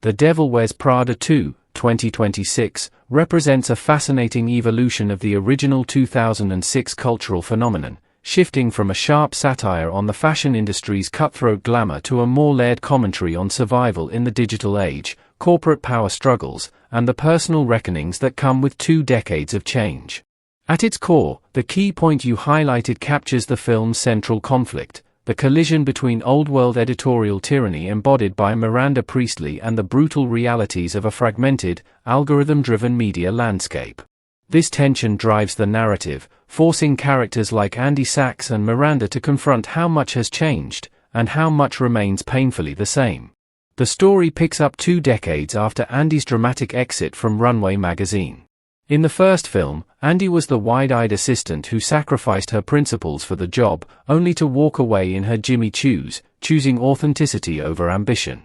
The Devil Wears Prada 2, 2026, represents a fascinating evolution of the original 2006 cultural phenomenon, shifting from a sharp satire on the fashion industry's cutthroat glamour to a more layered commentary on survival in the digital age, corporate power struggles, and the personal reckonings that come with 2 decades of change. At its core, the key point you highlighted captures the film's central conflict: the collision between old-world editorial tyranny embodied by Miranda Priestly and the brutal realities of a fragmented, algorithm-driven media landscape. This tension drives the narrative, forcing characters like Andy Sachs and Miranda to confront how much has changed, and how much remains painfully the same. The story picks up 2 decades after Andy's dramatic exit from Runway magazine. In the first film, Andy was the wide-eyed assistant who sacrificed her principles for the job, only to walk away in her Jimmy Choos, choosing authenticity over ambition.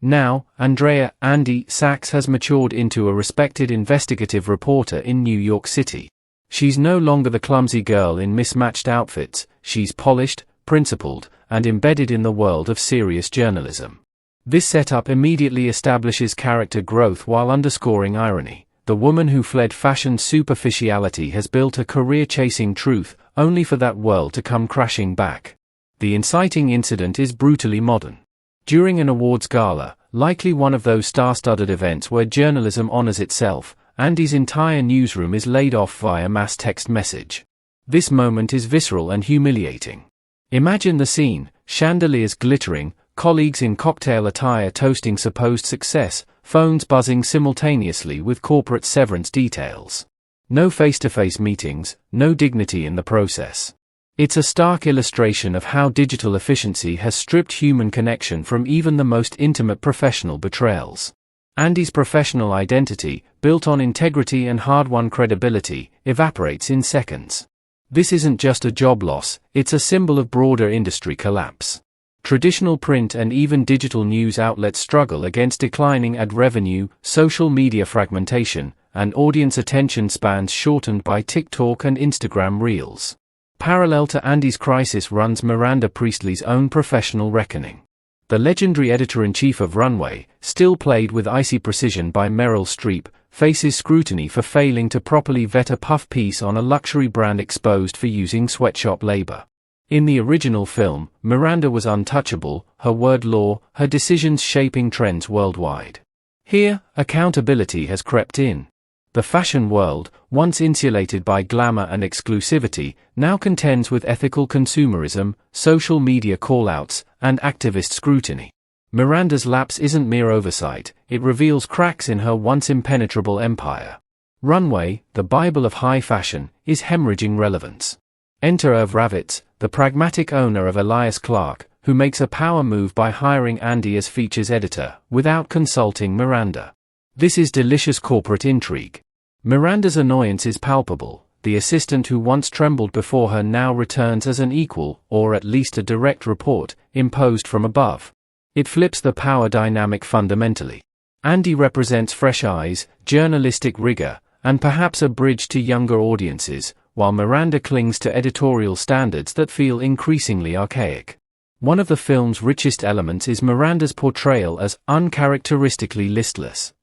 Now, Andrea "Andy" Sachs has matured into a respected investigative reporter in New York City. She's no longer the clumsy girl in mismatched outfits, she's polished, principled, and embedded in the world of serious journalism. This setup immediately establishes character growth while underscoring irony. The woman who fled fashion's superficiality has built a career chasing truth, only for that world to come crashing back. The inciting incident is brutally modern. During an awards gala, likely one of those star-studded events where journalism honors itself, Andy's entire newsroom is laid off via mass text message. This moment is visceral and humiliating. Imagine the scene: chandeliers glittering, colleagues in cocktail attire toasting supposed success, phones buzzing simultaneously with corporate severance details. No face-to-face meetings, no dignity in the process. It's a stark illustration of how digital efficiency has stripped human connection from even the most intimate professional betrayals. Andy's professional identity, built on integrity and hard-won credibility, evaporates in seconds. This isn't just a job loss, it's a symbol of broader industry collapse. Traditional print and even digital news outlets struggle against declining ad revenue, social media fragmentation, and audience attention spans shortened by TikTok and Instagram Reels. Parallel to Andy's crisis runs Miranda Priestly's own professional reckoning. The legendary editor-in-chief of Runway, still played with icy precision by Meryl Streep, faces scrutiny for failing to properly vet a puff piece on a luxury brand exposed for using sweatshop labor. In the original film, Miranda was untouchable, her word law, her decisions shaping trends worldwide. Here, accountability has crept in. The fashion world, once insulated by glamour and exclusivity, now contends with ethical consumerism, social media call-outs, and activist scrutiny. Miranda's lapse isn't mere oversight, it reveals cracks in her once impenetrable empire. Runway, the Bible of high fashion, is hemorrhaging relevance. Enter Irv Ravitz, the pragmatic owner of Elias Clark, who makes a power move by hiring Andy as features editor, without consulting Miranda. This is delicious corporate intrigue. Miranda's annoyance is palpable. The assistant who once trembled before her now returns as an equal, or at least a direct report, imposed from above. It flips the power dynamic fundamentally. Andy represents fresh eyes, journalistic rigor, and perhaps a bridge to younger audiences, while Miranda clings to editorial standards that feel increasingly archaic. One of the film's richest elements is Miranda's portrayal as uncharacteristically listless.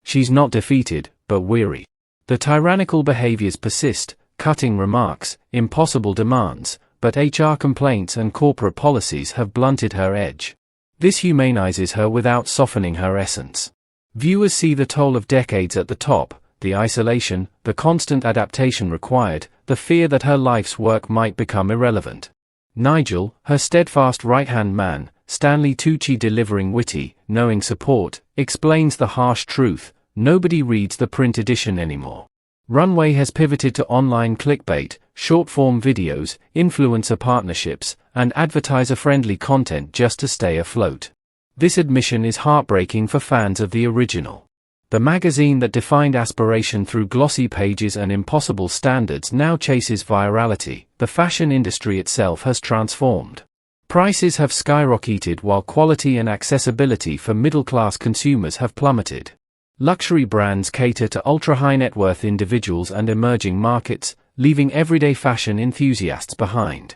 She's not defeated, but weary. The tyrannical behaviors persist: cutting remarks, impossible demands, but HR complaints and corporate policies have blunted her edge. This humanizes her without softening her essence. Viewers see the toll of decades at the top: the isolation, the constant adaptation required, the fear that her life's work might become irrelevant. Nigel, her steadfast right-hand man, Stanley Tucci delivering witty, knowing support, explains the harsh truth: nobody reads the print edition anymore. Runway has pivoted to online clickbait, short-form videos, influencer partnerships, and advertiser-friendly content just to stay afloat. This admission is heartbreaking for fans of the original. The magazine that defined aspiration through glossy pages and impossible standards now chases virality. The fashion industry itself has transformed. Prices have skyrocketed while quality and accessibility for middle-class consumers have plummeted. Luxury brands cater to ultra-high net worth individuals and emerging markets, leaving everyday fashion enthusiasts behind.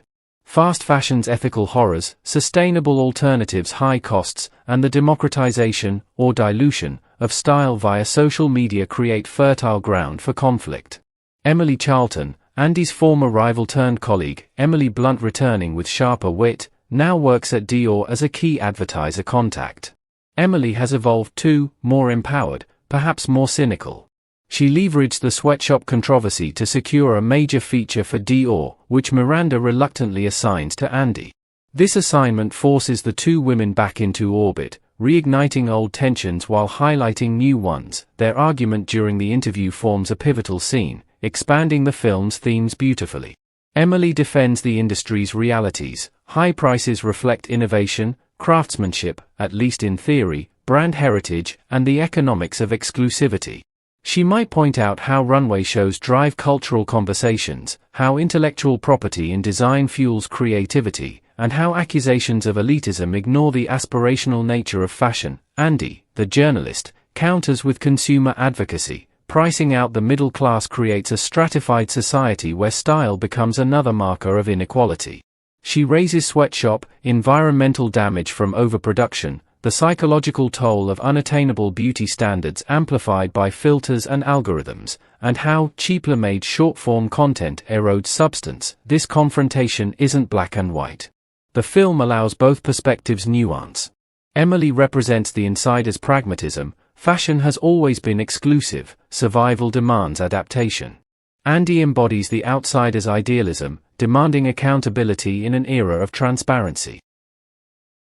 Fast fashion's ethical horrors, sustainable alternatives, high costs, and the democratization, or dilution, of style via social media create fertile ground for conflict. Emily Charlton, Andy's former rival turned colleague, Emily Blunt, returning with sharper wit, now works at Dior as a key advertiser contact. Emily has evolved too, more empowered, perhaps more cynical. She leveraged the sweatshop controversy to secure a major feature for Dior, which Miranda reluctantly assigns to Andy. This assignment forces the two women back into orbit, reigniting old tensions while highlighting new ones. Their argument during the interview forms a pivotal scene, expanding the film's themes beautifully. Emily defends the industry's realities. High prices reflect innovation, craftsmanship, at least in theory, brand heritage, and the economics of exclusivity. She might point out how runway shows drive cultural conversations, how intellectual property in design fuels creativity, and how accusations of elitism ignore the aspirational nature of fashion. Andy, the journalist, counters with consumer advocacy. Pricing out the middle class creates a stratified society where style becomes another marker of inequality. She raises sweatshop, environmental damage from overproduction, the psychological toll of unattainable beauty standards amplified by filters and algorithms, and how cheaply made short-form content erodes substance. This confrontation isn't black and white. The film allows both perspectives nuance. Emily represents the insider's pragmatism. Fashion has always been exclusive, survival demands adaptation. Andy embodies the outsider's idealism, demanding accountability in an era of transparency.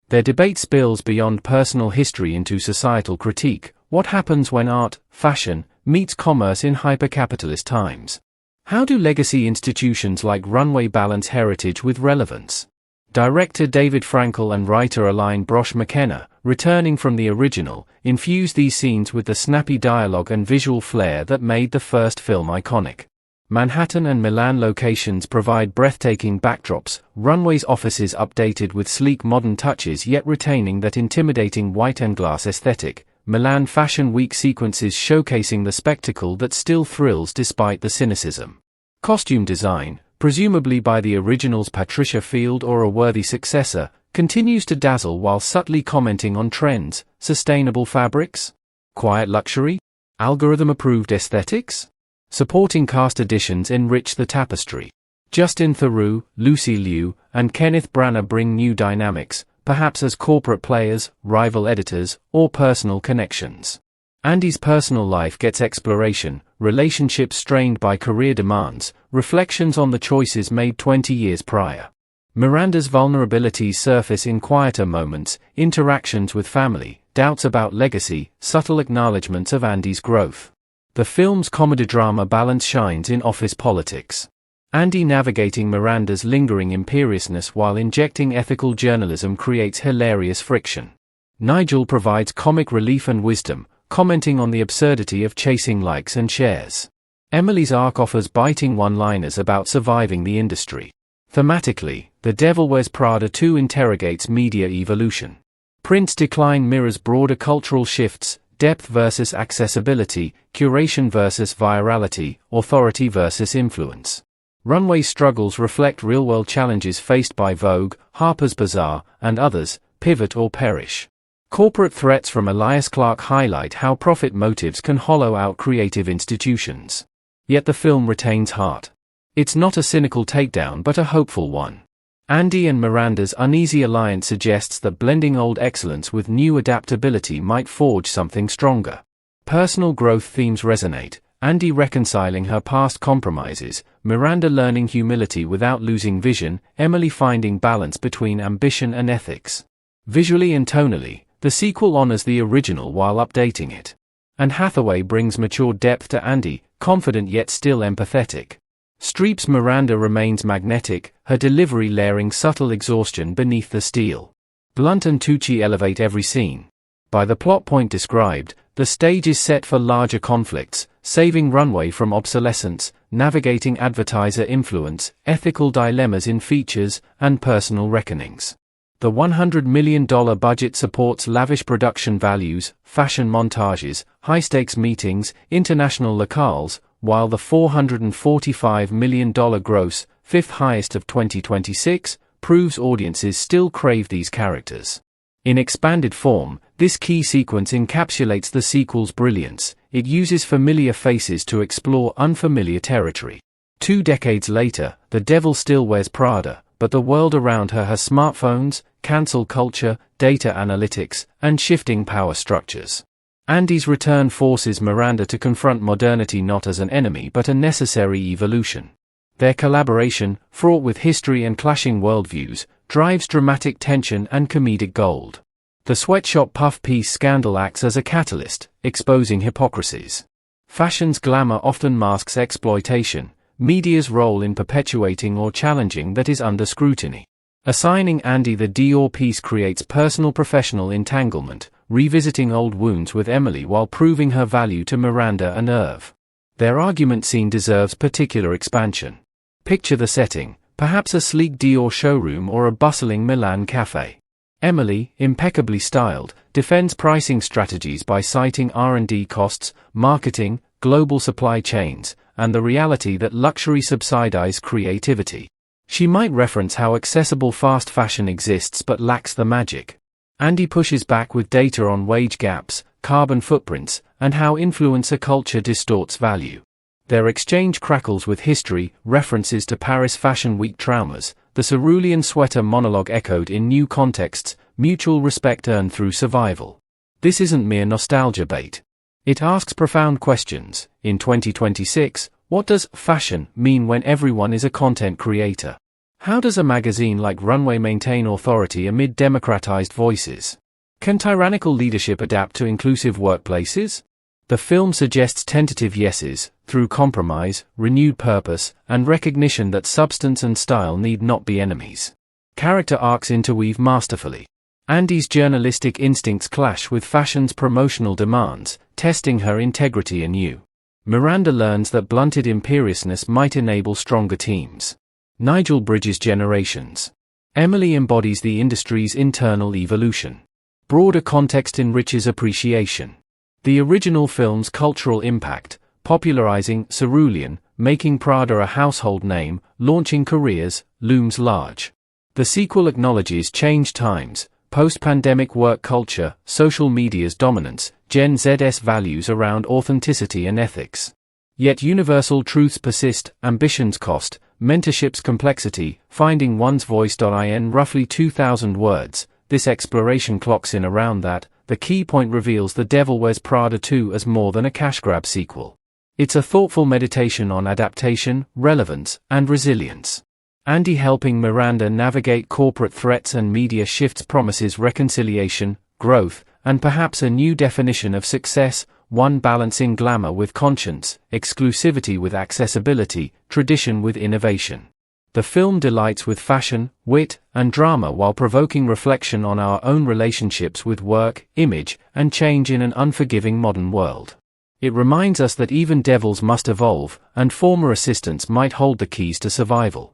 Their debate spills beyond personal history into societal critique. What happens when art, fashion, meets commerce in hyper-capitalist times? How do legacy institutions like Runway balance heritage with relevance? Director David Frankel and writer Aline Brosh McKenna, returning from the original, infuse these scenes with the snappy dialogue and visual flair that made the first film iconic. Manhattan and Milan locations provide breathtaking backdrops, Runway's offices updated with sleek modern touches yet retaining that intimidating white and glass aesthetic, Milan Fashion Week sequences showcasing the spectacle that still thrills despite the cynicism. Costume design, presumably by the original's Patricia Field or a worthy successor, continues to dazzle while subtly commenting on trends, sustainable fabrics, quiet luxury, algorithm-approved aesthetics. Supporting cast additions enrich the tapestry. Justin Theroux, Lucy Liu, and Kenneth Branagh bring new dynamics, perhaps as corporate players, rival editors, or personal connections. Andy's personal life gets exploration, relationships strained by career demands, reflections on the choices made 20 years prior. Miranda's vulnerabilities surface in quieter moments, interactions with family, doubts about legacy, subtle acknowledgments of Andy's growth. The film's comedy-drama balance shines in office politics. Andy navigating Miranda's lingering imperiousness while injecting ethical journalism creates hilarious friction. Nigel provides comic relief and wisdom, commenting on the absurdity of chasing likes and shares. Emily's arc offers biting one-liners about surviving the industry. Thematically, The Devil Wears Prada 2 interrogates media evolution. Print's decline mirrors broader cultural shifts, depth versus accessibility, curation versus virality, authority versus influence. Runway's struggles reflect real-world challenges faced by Vogue, Harper's Bazaar, and others, pivot or perish. Corporate threats from Elias Clark highlight how profit motives can hollow out creative institutions. Yet the film retains heart. It's not a cynical takedown but a hopeful one. Andy and Miranda's uneasy alliance suggests that blending old excellence with new adaptability might forge something stronger. Personal growth themes resonate, Andy reconciling her past compromises, Miranda learning humility without losing vision, Emily finding balance between ambition and ethics. Visually and tonally, the sequel honors the original while updating it. And Hathaway brings mature depth to Andy, confident yet still empathetic. Streep's Miranda remains magnetic, her delivery layering subtle exhaustion beneath the steel. Blunt and Tucci elevate every scene. By the plot point described, the stage is set for larger conflicts, saving Runway from obsolescence, navigating advertiser influence, ethical dilemmas in features, and personal reckonings. The $100 million budget supports lavish production values, fashion montages, high-stakes meetings, international locales, while the $445 million gross, fifth highest of 2026, proves audiences still crave these characters. In expanded form, this key sequence encapsulates the sequel's brilliance. It uses familiar faces to explore unfamiliar territory. 2 decades later, the devil still wears Prada, but the world around her has smartphones, cancel culture, data analytics, and shifting power structures. Andy's return forces Miranda to confront modernity not as an enemy but a necessary evolution. Their collaboration, fraught with history and clashing worldviews, drives dramatic tension and comedic gold. The sweatshop puff piece scandal acts as a catalyst, exposing hypocrisies. Fashion's glamour often masks exploitation, media's role in perpetuating or challenging that is under scrutiny. Assigning Andy the Dior piece creates personal-professional entanglement, revisiting old wounds with Emily while proving her value to Miranda and Irv. Their argument scene deserves particular expansion. Picture the setting, perhaps a sleek Dior showroom or a bustling Milan cafe. Emily, impeccably styled, defends pricing strategies by citing R&D costs, marketing, global supply chains, and the reality that luxury subsidize creativity. She might reference how accessible fast fashion exists but lacks the magic. Andy pushes back with data on wage gaps, carbon footprints, and how influencer culture distorts value. Their exchange crackles with history, references to Paris Fashion Week traumas, the cerulean sweater monologue echoed in new contexts, mutual respect earned through survival. This isn't mere nostalgia bait. It asks profound questions. In 2026, what does fashion mean when everyone is a content creator? How does a magazine like Runway maintain authority amid democratized voices? Can tyrannical leadership adapt to inclusive workplaces? The film suggests tentative yeses, through compromise, renewed purpose, and recognition that substance and style need not be enemies. Character arcs interweave masterfully. Andy's journalistic instincts clash with fashion's promotional demands, testing her integrity anew. Miranda learns that blunted imperiousness might enable stronger teams. Nigel bridges generations. Emily embodies the industry's internal evolution. Broader context enriches appreciation. The original film's cultural impact, popularizing cerulean, making Prada a household name, launching careers, looms large. The sequel acknowledges changed times, post-pandemic work culture, social media's dominance, Gen Z's values around authenticity and ethics. Yet universal truths persist, ambition's cost, mentorship's complexity, finding one's voice. In roughly 2,000 words, this exploration clocks in around that. The key point reveals The Devil Wears Prada 2 as more than a cash grab sequel. It's a thoughtful meditation on adaptation, relevance, and resilience. Andy helping Miranda navigate corporate threats and media shifts promises reconciliation, growth, and perhaps a new definition of success, one balancing glamour with conscience, exclusivity with accessibility, tradition with innovation. The film delights with fashion, wit, and drama while provoking reflection on our own relationships with work, image, and change in an unforgiving modern world. It reminds us that even devils must evolve, and former assistants might hold the keys to survival.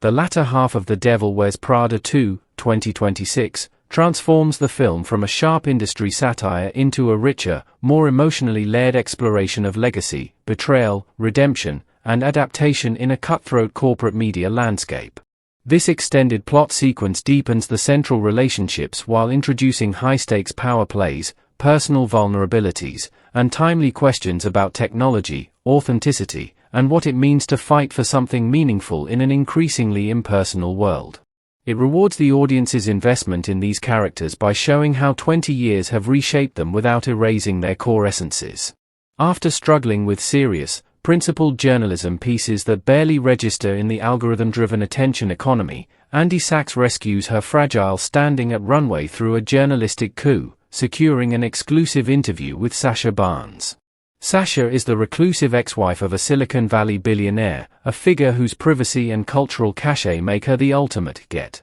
The latter half of The Devil Wears Prada 2, 2026, transforms the film from a sharp industry satire into a richer, more emotionally layered exploration of legacy, betrayal, redemption, and adaptation in a cutthroat corporate media landscape. This extended plot sequence deepens the central relationships while introducing high-stakes power plays, personal vulnerabilities, and timely questions about technology, authenticity, and what it means to fight for something meaningful in an increasingly impersonal world. It rewards the audience's investment in these characters by showing how 20 years have reshaped them without erasing their core essences. After struggling with serious, principled journalism pieces that barely register in the algorithm-driven attention economy, Andy Sachs rescues her fragile standing at Runway through a journalistic coup, securing an exclusive interview with Sacha Barnes. Sacha is the reclusive ex-wife of a Silicon Valley billionaire, a figure whose privacy and cultural cachet make her the ultimate get.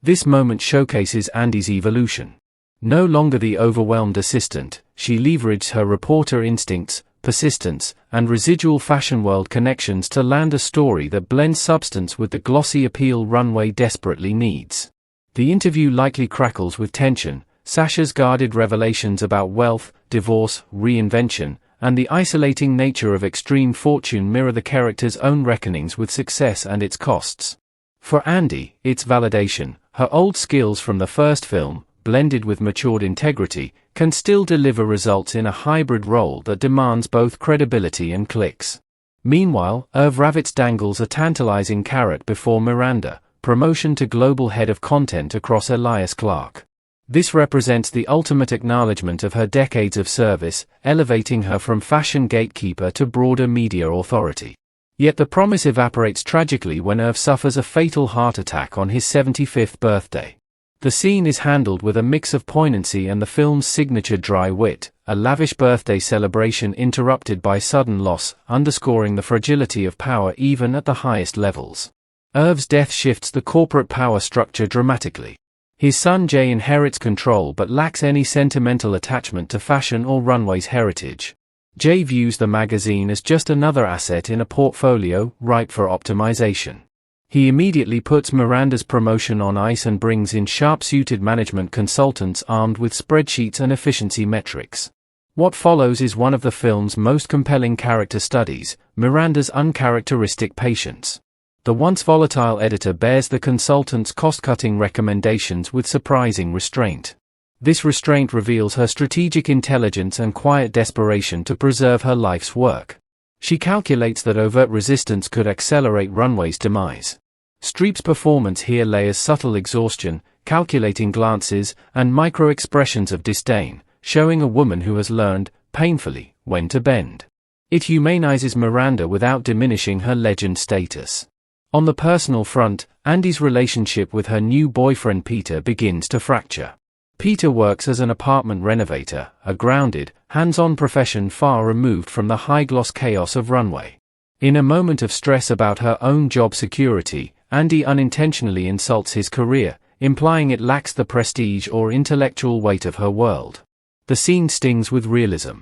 This moment showcases Andy's evolution. No longer the overwhelmed assistant, she leveraged her reporter instincts, persistence, and residual fashion world connections to land a story that blends substance with the glossy appeal Runway desperately needs. The interview likely crackles with tension, Sacha's guarded revelations about wealth, divorce, reinvention, and the isolating nature of extreme fortune mirror the character's own reckonings with success and its costs. For Andy, it's validation. Her old skills from the first film, blended with matured integrity, can still deliver results in a hybrid role that demands both credibility and clicks. Meanwhile, Irv Ravitz dangles a tantalizing carrot before Miranda: promotion to global head of content across Elias Clark. This represents the ultimate acknowledgement of her decades of service, elevating her from fashion gatekeeper to broader media authority. Yet the promise evaporates tragically when Irv suffers a fatal heart attack on his 75th birthday. The scene is handled with a mix of poignancy and the film's signature dry wit, a lavish birthday celebration interrupted by sudden loss, underscoring the fragility of power even at the highest levels. Irv's death shifts the corporate power structure dramatically. His son Jay inherits control but lacks any sentimental attachment to fashion or Runway's heritage. Jay views the magazine as just another asset in a portfolio, ripe for optimization. He immediately puts Miranda's promotion on ice and brings in sharp-suited management consultants armed with spreadsheets and efficiency metrics. What follows is one of the film's most compelling character studies: Miranda's uncharacteristic patience. The once volatile editor bears the consultant's cost-cutting recommendations with surprising restraint. This restraint reveals her strategic intelligence and quiet desperation to preserve her life's work. She calculates that overt resistance could accelerate Runway's demise. Streep's performance here layers subtle exhaustion, calculating glances, and micro-expressions of disdain, showing a woman who has learned, painfully, when to bend. It humanizes Miranda without diminishing her legend status. On the personal front, Andy's relationship with her new boyfriend Peter begins to fracture. Peter works as an apartment renovator, a grounded, hands-on profession far removed from the high-gloss chaos of Runway. In a moment of stress about her own job security, Andy unintentionally insults his career, implying it lacks the prestige or intellectual weight of her world. The scene stings with realism.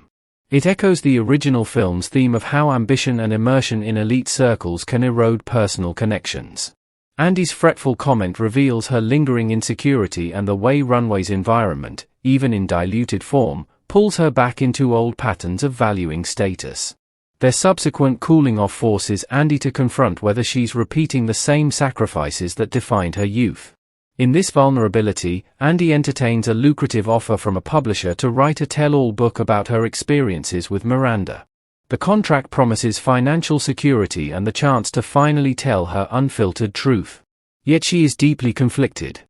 It echoes the original film's theme of how ambition and immersion in elite circles can erode personal connections. Andy's fretful comment reveals her lingering insecurity and the way Runway's environment, even in diluted form, pulls her back into old patterns of valuing status. Their subsequent cooling off forces Andy to confront whether she's repeating the same sacrifices that defined her youth. In this vulnerability, Andy entertains a lucrative offer from a publisher to write a tell-all book about her experiences with Miranda. The contract promises financial security and the chance to finally tell her unfiltered truth. Yet she is deeply conflicted.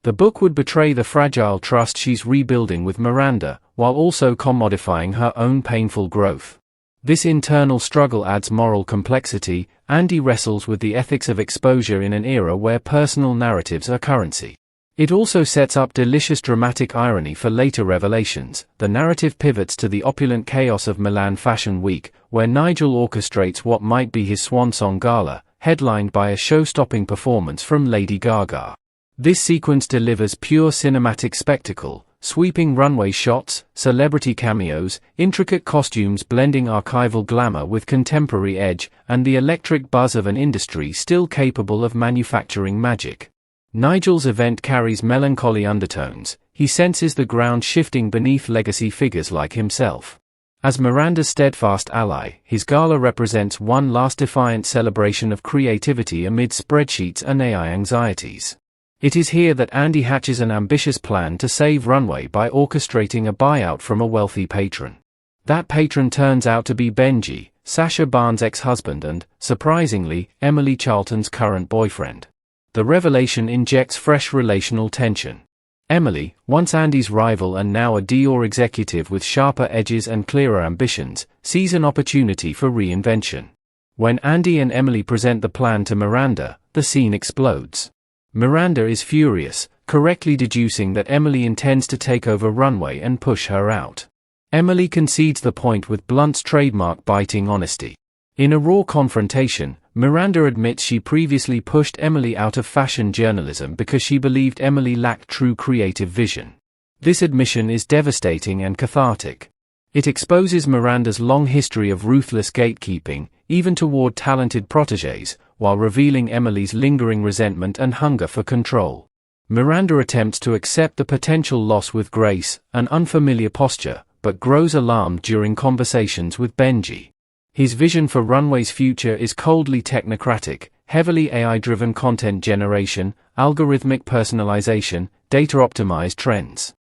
The book would betray the fragile trust she's rebuilding with Miranda, while also commodifying her own painful growth. This internal struggle adds moral complexity. Andy wrestles with the ethics of exposure in an era where personal narratives are currency. It also sets up delicious dramatic irony for later revelations. The narrative pivots to the opulent chaos of Milan Fashion Week, where Nigel orchestrates what might be his swan-song gala, headlined by a show-stopping performance from Lady Gaga. This sequence delivers pure cinematic spectacle, sweeping runway shots, celebrity cameos, intricate costumes blending archival glamour with contemporary edge, and the electric buzz of an industry still capable of manufacturing magic. Nigel's event carries melancholy undertones. He senses the ground shifting beneath legacy figures like himself. As Miranda's steadfast ally, his gala represents one last defiant celebration of creativity amid spreadsheets and AI anxieties. It is here that Andy hatches an ambitious plan to save Runway by orchestrating a buyout from a wealthy patron. That patron turns out to be Benji, Sacha Barnes' ex-husband and, surprisingly, Emily Charlton's current boyfriend. The revelation injects fresh relational tension. Emily, once Andy's rival and now a Dior executive with sharper edges and clearer ambitions, sees an opportunity for reinvention. When Andy and Emily present the plan to Miranda, the scene explodes. Miranda is furious, correctly deducing that Emily intends to take over Runway and push her out. Emily concedes the point with Blunt's trademark biting honesty. In a raw confrontation, Miranda admits she previously pushed Emily out of fashion journalism because she believed Emily lacked true creative vision. This admission is devastating and cathartic. It exposes Miranda's long history of ruthless gatekeeping, even toward talented protégés, while revealing Emily's lingering resentment and hunger for control. Miranda attempts to accept the potential loss with grace, an unfamiliar posture, but grows alarmed during conversations with Benji. His vision for Runway's future is coldly technocratic, heavily AI-driven content generation, algorithmic personalization, data-optimized trends.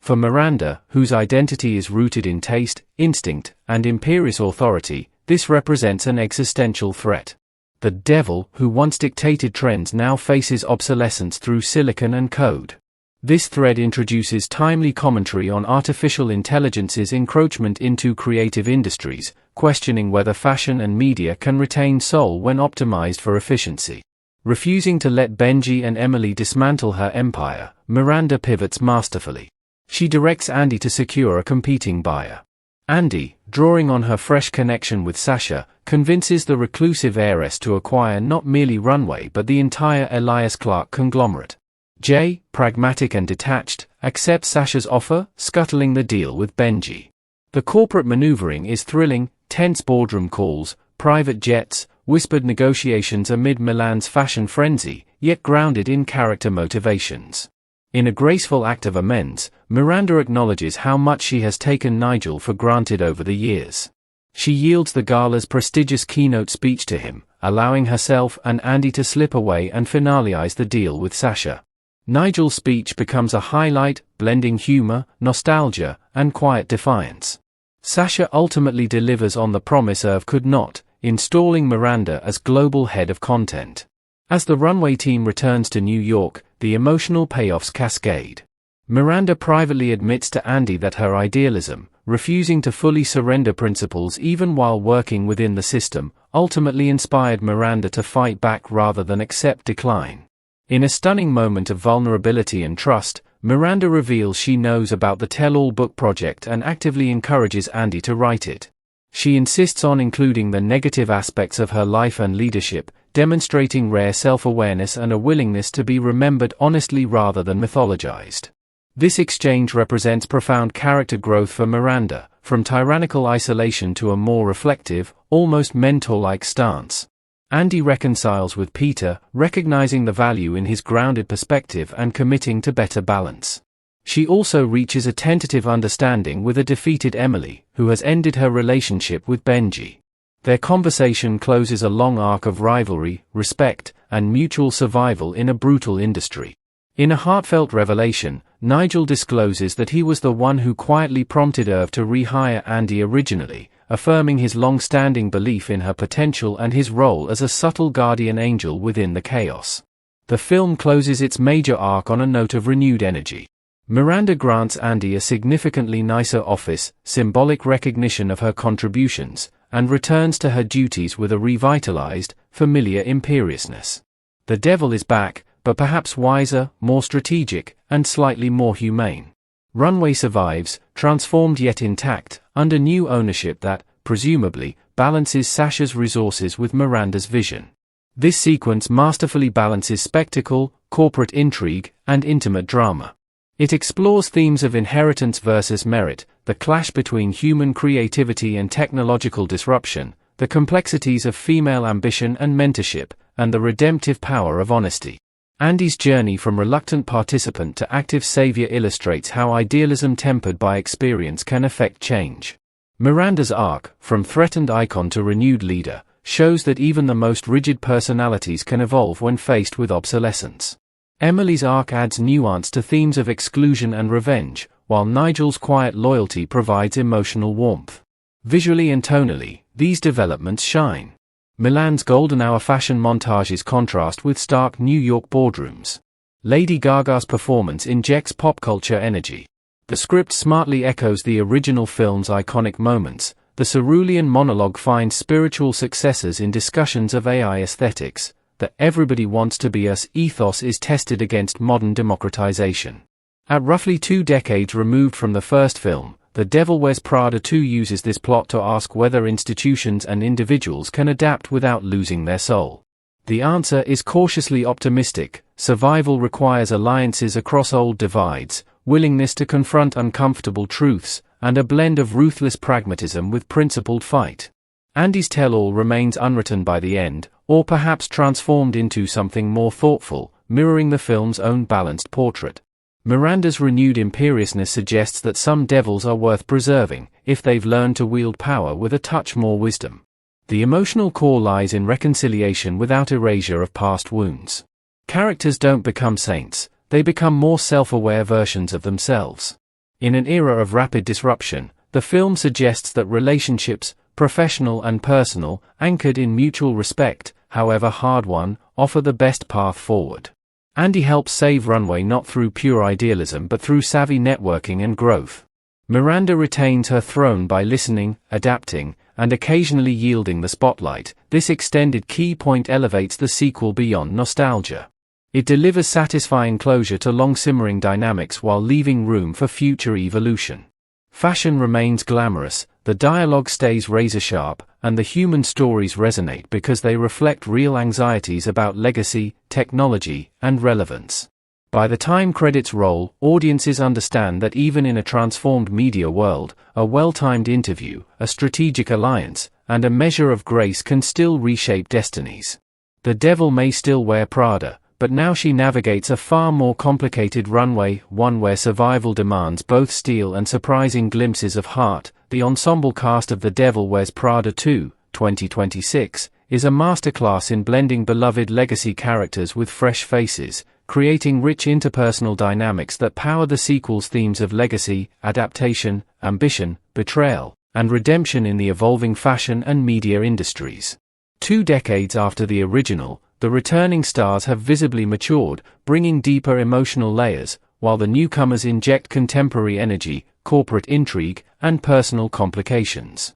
For Miranda, whose identity is rooted in taste, instinct, and imperious authority, this represents an existential threat. The devil, who once dictated trends, now faces obsolescence through silicon and code. This thread introduces timely commentary on artificial intelligence's encroachment into creative industries, questioning whether fashion and media can retain soul when optimized for efficiency. Refusing to let Benji and Emily dismantle her empire, Miranda pivots masterfully. She directs Andy to secure a competing buyer. Andy, drawing on her fresh connection with Sasha, convinces the reclusive heiress to acquire not merely Runway but the entire Elias Clark conglomerate. Jay, pragmatic and detached, accepts Sasha's offer, scuttling the deal with Benji. The corporate maneuvering is thrilling: tense boardroom calls, private jets, whispered negotiations amid Milan's fashion frenzy, yet grounded in character motivations. In a graceful act of amends, Miranda acknowledges how much she has taken Nigel for granted over the years. She yields the gala's prestigious keynote speech to him, allowing herself and Andy to slip away and finalize the deal with Sasha. Nigel's speech becomes a highlight, blending humor, nostalgia, and quiet defiance. Sasha ultimately delivers on the promise Irv could not, installing Miranda as global head of content. As the Runway team returns to New York, the emotional payoffs cascade. Miranda privately admits to Andy that her idealism, refusing to fully surrender principles even while working within the system, ultimately inspired Miranda to fight back rather than accept decline. In a stunning moment of vulnerability and trust, Miranda reveals she knows about the Tell-All book project and actively encourages Andy to write it. She insists on including the negative aspects of her life and leadership, demonstrating rare self-awareness and a willingness to be remembered honestly rather than mythologized. This exchange represents profound character growth for Miranda, from tyrannical isolation to a more reflective, almost mentor-like stance. Andy reconciles with Peter, recognizing the value in his grounded perspective and committing to better balance. She also reaches a tentative understanding with a defeated Emily, who has ended her relationship with Benji. Their conversation closes a long arc of rivalry, respect, and mutual survival in a brutal industry. In a heartfelt revelation, Nigel discloses that he was the one who quietly prompted Irv to rehire Andy originally, affirming his long-standing belief in her potential and his role as a subtle guardian angel within the chaos. The film closes its major arc on a note of renewed energy. Miranda grants Andy a significantly nicer office, symbolic recognition of her contributions, and returns to her duties with a revitalized, familiar imperiousness. The devil is back, but perhaps wiser, more strategic, and slightly more humane. Runway survives, transformed yet intact, under new ownership that, presumably, balances Sasha's resources with Miranda's vision. This sequence masterfully balances spectacle, corporate intrigue, and intimate drama. It explores themes of inheritance versus merit, the clash between human creativity and technological disruption, the complexities of female ambition and mentorship, and the redemptive power of honesty. Andy's journey from reluctant participant to active savior illustrates how idealism tempered by experience can effect change. Miranda's arc, from threatened icon to renewed leader, shows that even the most rigid personalities can evolve when faced with obsolescence. Emily's arc adds nuance to themes of exclusion and revenge, while Nigel's quiet loyalty provides emotional warmth. Visually and tonally, these developments shine. Milan's golden hour fashion montages contrast with stark New York boardrooms. Lady Gaga's performance injects pop culture energy. The script smartly echoes the original film's iconic moments. The cerulean monologue finds spiritual successors in discussions of AI aesthetics. The "everybody wants to be us" ethos is tested against modern democratization. At roughly 2 decades removed from the first film, The Devil Wears Prada 2 uses this plot to ask whether institutions and individuals can adapt without losing their soul. The answer is cautiously optimistic. Survival requires alliances across old divides, willingness to confront uncomfortable truths, and a blend of ruthless pragmatism with principled fight. Andy's tell-all remains unwritten by the end, or perhaps transformed into something more thoughtful, mirroring the film's own balanced portrait. Miranda's renewed imperiousness suggests that some devils are worth preserving, if they've learned to wield power with a touch more wisdom. The emotional core lies in reconciliation without erasure of past wounds. Characters don't become saints, they become more self-aware versions of themselves. In an era of rapid disruption, the film suggests that relationships, professional and personal, anchored in mutual respect, however hard-won, offer the best path forward. Andy helps save Runway not through pure idealism but through savvy networking and growth. Miranda retains her throne by listening, adapting, and occasionally yielding the spotlight. This extended key point elevates the sequel beyond nostalgia. It delivers satisfying closure to long-simmering dynamics while leaving room for future evolution. Fashion remains glamorous, the dialogue stays razor-sharp, and the human stories resonate because they reflect real anxieties about legacy, technology, and relevance. By the time credits roll, audiences understand that even in a transformed media world, a well-timed interview, a strategic alliance, and a measure of grace can still reshape destinies. The devil may still wear Prada, but now she navigates a far more complicated runway, one where survival demands both steel and surprising glimpses of heart. The ensemble cast of The Devil Wears Prada 2, 2026, is a masterclass in blending beloved legacy characters with fresh faces, creating rich interpersonal dynamics that power the sequel's themes of legacy, adaptation, ambition, betrayal, and redemption in the evolving fashion and media industries. 2 decades after the original, the returning stars have visibly matured, bringing deeper emotional layers, while the newcomers inject contemporary energy, corporate intrigue, and personal complications.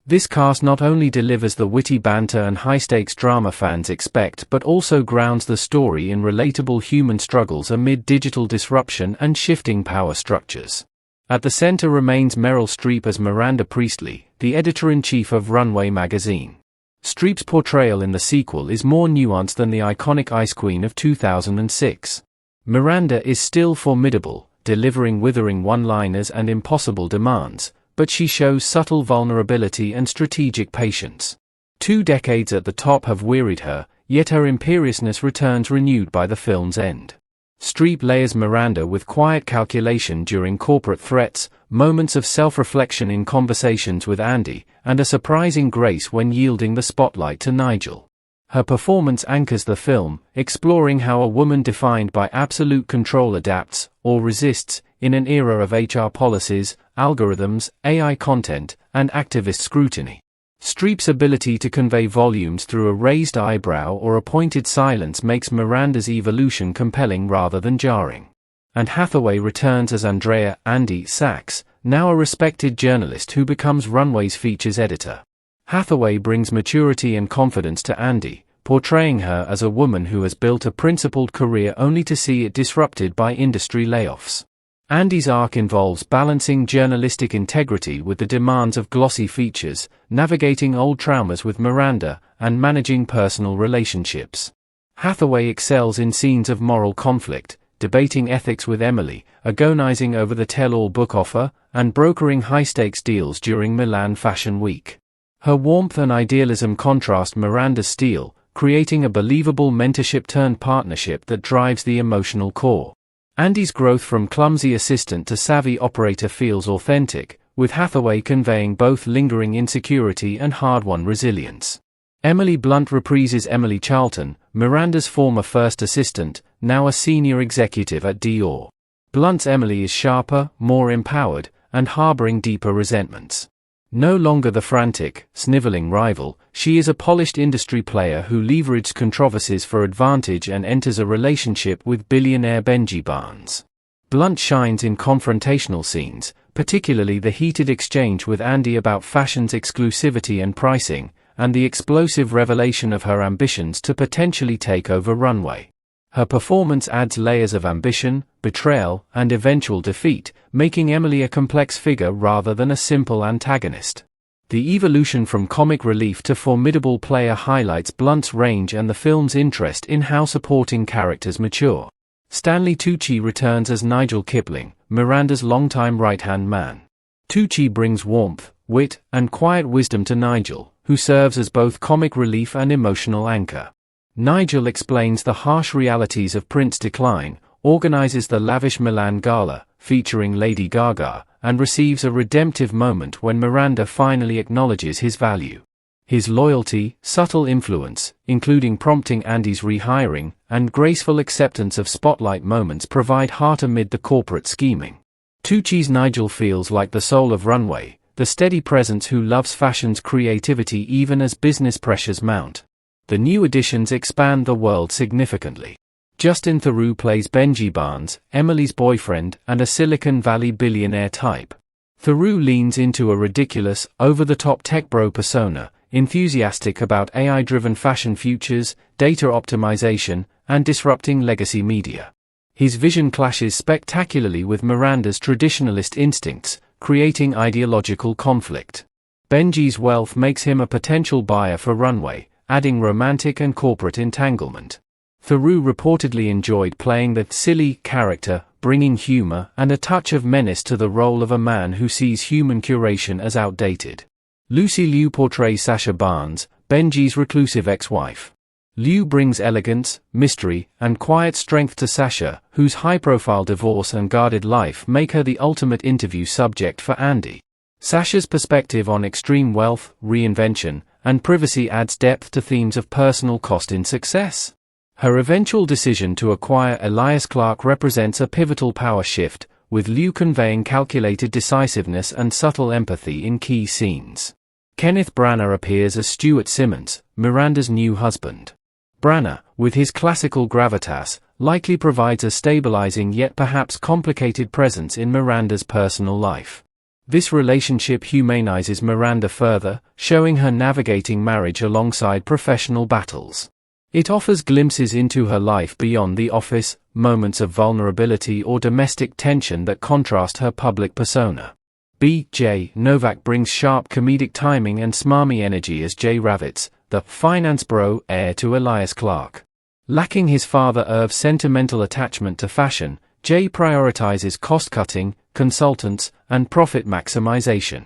This cast not only delivers the witty banter and high-stakes drama fans expect but also grounds the story in relatable human struggles amid digital disruption and shifting power structures. At the center remains Meryl Streep as Miranda Priestly, the editor-in-chief of Runway magazine. Streep's portrayal in the sequel is more nuanced than the iconic Ice Queen of 2006. Miranda is still formidable, delivering withering one-liners and impossible demands, but she shows subtle vulnerability and strategic patience. 2 decades at the top have wearied her, yet her imperiousness returns renewed by the film's end. Streep layers Miranda with quiet calculation during corporate threats, moments of self-reflection in conversations with Andy, and a surprising grace when yielding the spotlight to Nigel. Her performance anchors the film, exploring how a woman defined by absolute control adapts, or resists, in an era of HR policies, algorithms, AI content, and activist scrutiny. Streep's ability to convey volumes through a raised eyebrow or a pointed silence makes Miranda's evolution compelling rather than jarring. And Hathaway returns as Andrea "Andy" Sachs, now a respected journalist who becomes Runway's features editor. Hathaway brings maturity and confidence to Andy, portraying her as a woman who has built a principled career only to see it disrupted by industry layoffs. Andy's arc involves balancing journalistic integrity with the demands of glossy features, navigating old traumas with Miranda, and managing personal relationships. Hathaway excels in scenes of moral conflict, debating ethics with Emily, agonizing over the tell-all book offer, and brokering high-stakes deals during Milan Fashion Week. Her warmth and idealism contrast Miranda's steel, creating a believable mentorship-turned-partnership that drives the emotional core. Andy's growth from clumsy assistant to savvy operator feels authentic, with Hathaway conveying both lingering insecurity and hard-won resilience. Emily Blunt reprises Emily Charlton, Miranda's former first assistant, now a senior executive at Dior. Blunt's Emily is sharper, more empowered, and harboring deeper resentments. No longer the frantic, sniveling rival, she is a polished industry player who leverages controversies for advantage and enters a relationship with billionaire Benji Barnes. Blunt shines in confrontational scenes, particularly the heated exchange with Andy about fashion's exclusivity and pricing, and the explosive revelation of her ambitions to potentially take over Runway. Her performance adds layers of ambition, betrayal, and eventual defeat, making Emily a complex figure rather than a simple antagonist. The evolution from comic relief to formidable player highlights Blunt's range and the film's interest in how supporting characters mature. Stanley Tucci returns as Nigel Kipling, Miranda's longtime right-hand man. Tucci brings warmth, wit, and quiet wisdom to Nigel, who serves as both comic relief and emotional anchor. Nigel explains the harsh realities of print's decline, organizes the lavish Milan Gala, featuring Lady Gaga, and receives a redemptive moment when Miranda finally acknowledges his value. His loyalty, subtle influence, including prompting Andy's rehiring, and graceful acceptance of spotlight moments provide heart amid the corporate scheming. Tucci's Nigel feels like the soul of Runway, the steady presence who loves fashion's creativity even as business pressures mount. The new additions expand the world significantly. Justin Theroux plays Benji Barnes, Emily's boyfriend and a Silicon Valley billionaire type. Theroux leans into a ridiculous, over-the-top tech bro persona, enthusiastic about AI-driven fashion futures, data optimization, and disrupting legacy media. His vision clashes spectacularly with Miranda's traditionalist instincts, creating ideological conflict. Benji's wealth makes him a potential buyer for Runway, adding romantic and corporate entanglement. Theroux reportedly enjoyed playing the silly character, bringing humor and a touch of menace to the role of a man who sees human curation as outdated. Lucy Liu portrays Sasha Barnes, Benji's reclusive ex-wife. Liu brings elegance, mystery, and quiet strength to Sasha, whose high-profile divorce and guarded life make her the ultimate interview subject for Andy. Sasha's perspective on extreme wealth, reinvention, and privacy adds depth to themes of personal cost in success. Her eventual decision to acquire Elias Clark represents a pivotal power shift, with Liu conveying calculated decisiveness and subtle empathy in key scenes. Kenneth Branagh appears as Stuart Simmons, Miranda's new husband. Branagh, with his classical gravitas, likely provides a stabilizing yet perhaps complicated presence in Miranda's personal life. This relationship humanizes Miranda further, showing her navigating marriage alongside professional battles. It offers glimpses into her life beyond the office, moments of vulnerability or domestic tension that contrast her public persona. B.J. Novak brings sharp comedic timing and smarmy energy as Jay Ravitz, the finance bro heir to Elias Clark. Lacking his father Irv's sentimental attachment to fashion, Jay prioritizes cost-cutting, consultants, and profit maximization.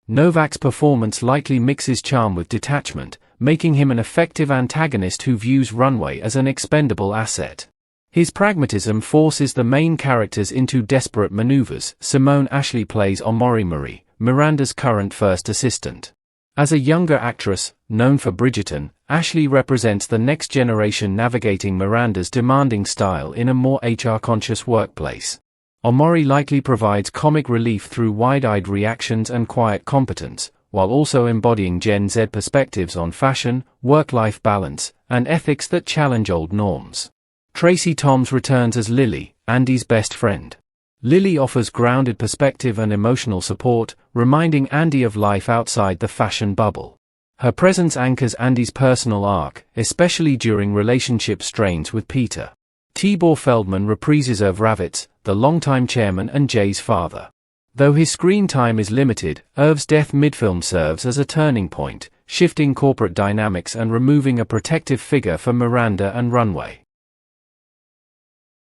Novak's performance likely mixes charm with detachment, making him an effective antagonist who views Runway as an expendable asset. His pragmatism forces the main characters into desperate maneuvers. Simone Ashley plays Omori Marie, Miranda's current first assistant. As a younger actress, known for Bridgerton, Ashley represents the next generation navigating Miranda's demanding style in a more HR-conscious workplace. Omori likely provides comic relief through wide-eyed reactions and quiet competence, while also embodying Gen Z perspectives on fashion, work-life balance, and ethics that challenge old norms. Tracy Toms returns as Lily, Andy's best friend. Lily offers grounded perspective and emotional support, reminding Andy of life outside the fashion bubble. Her presence anchors Andy's personal arc, especially during relationship strains with Peter. Tibor Feldman reprises Irv Ravitz, the longtime chairman and Jay's father. Though his screen time is limited, Irv's death mid-film serves as a turning point, shifting corporate dynamics and removing a protective figure for Miranda and Runway.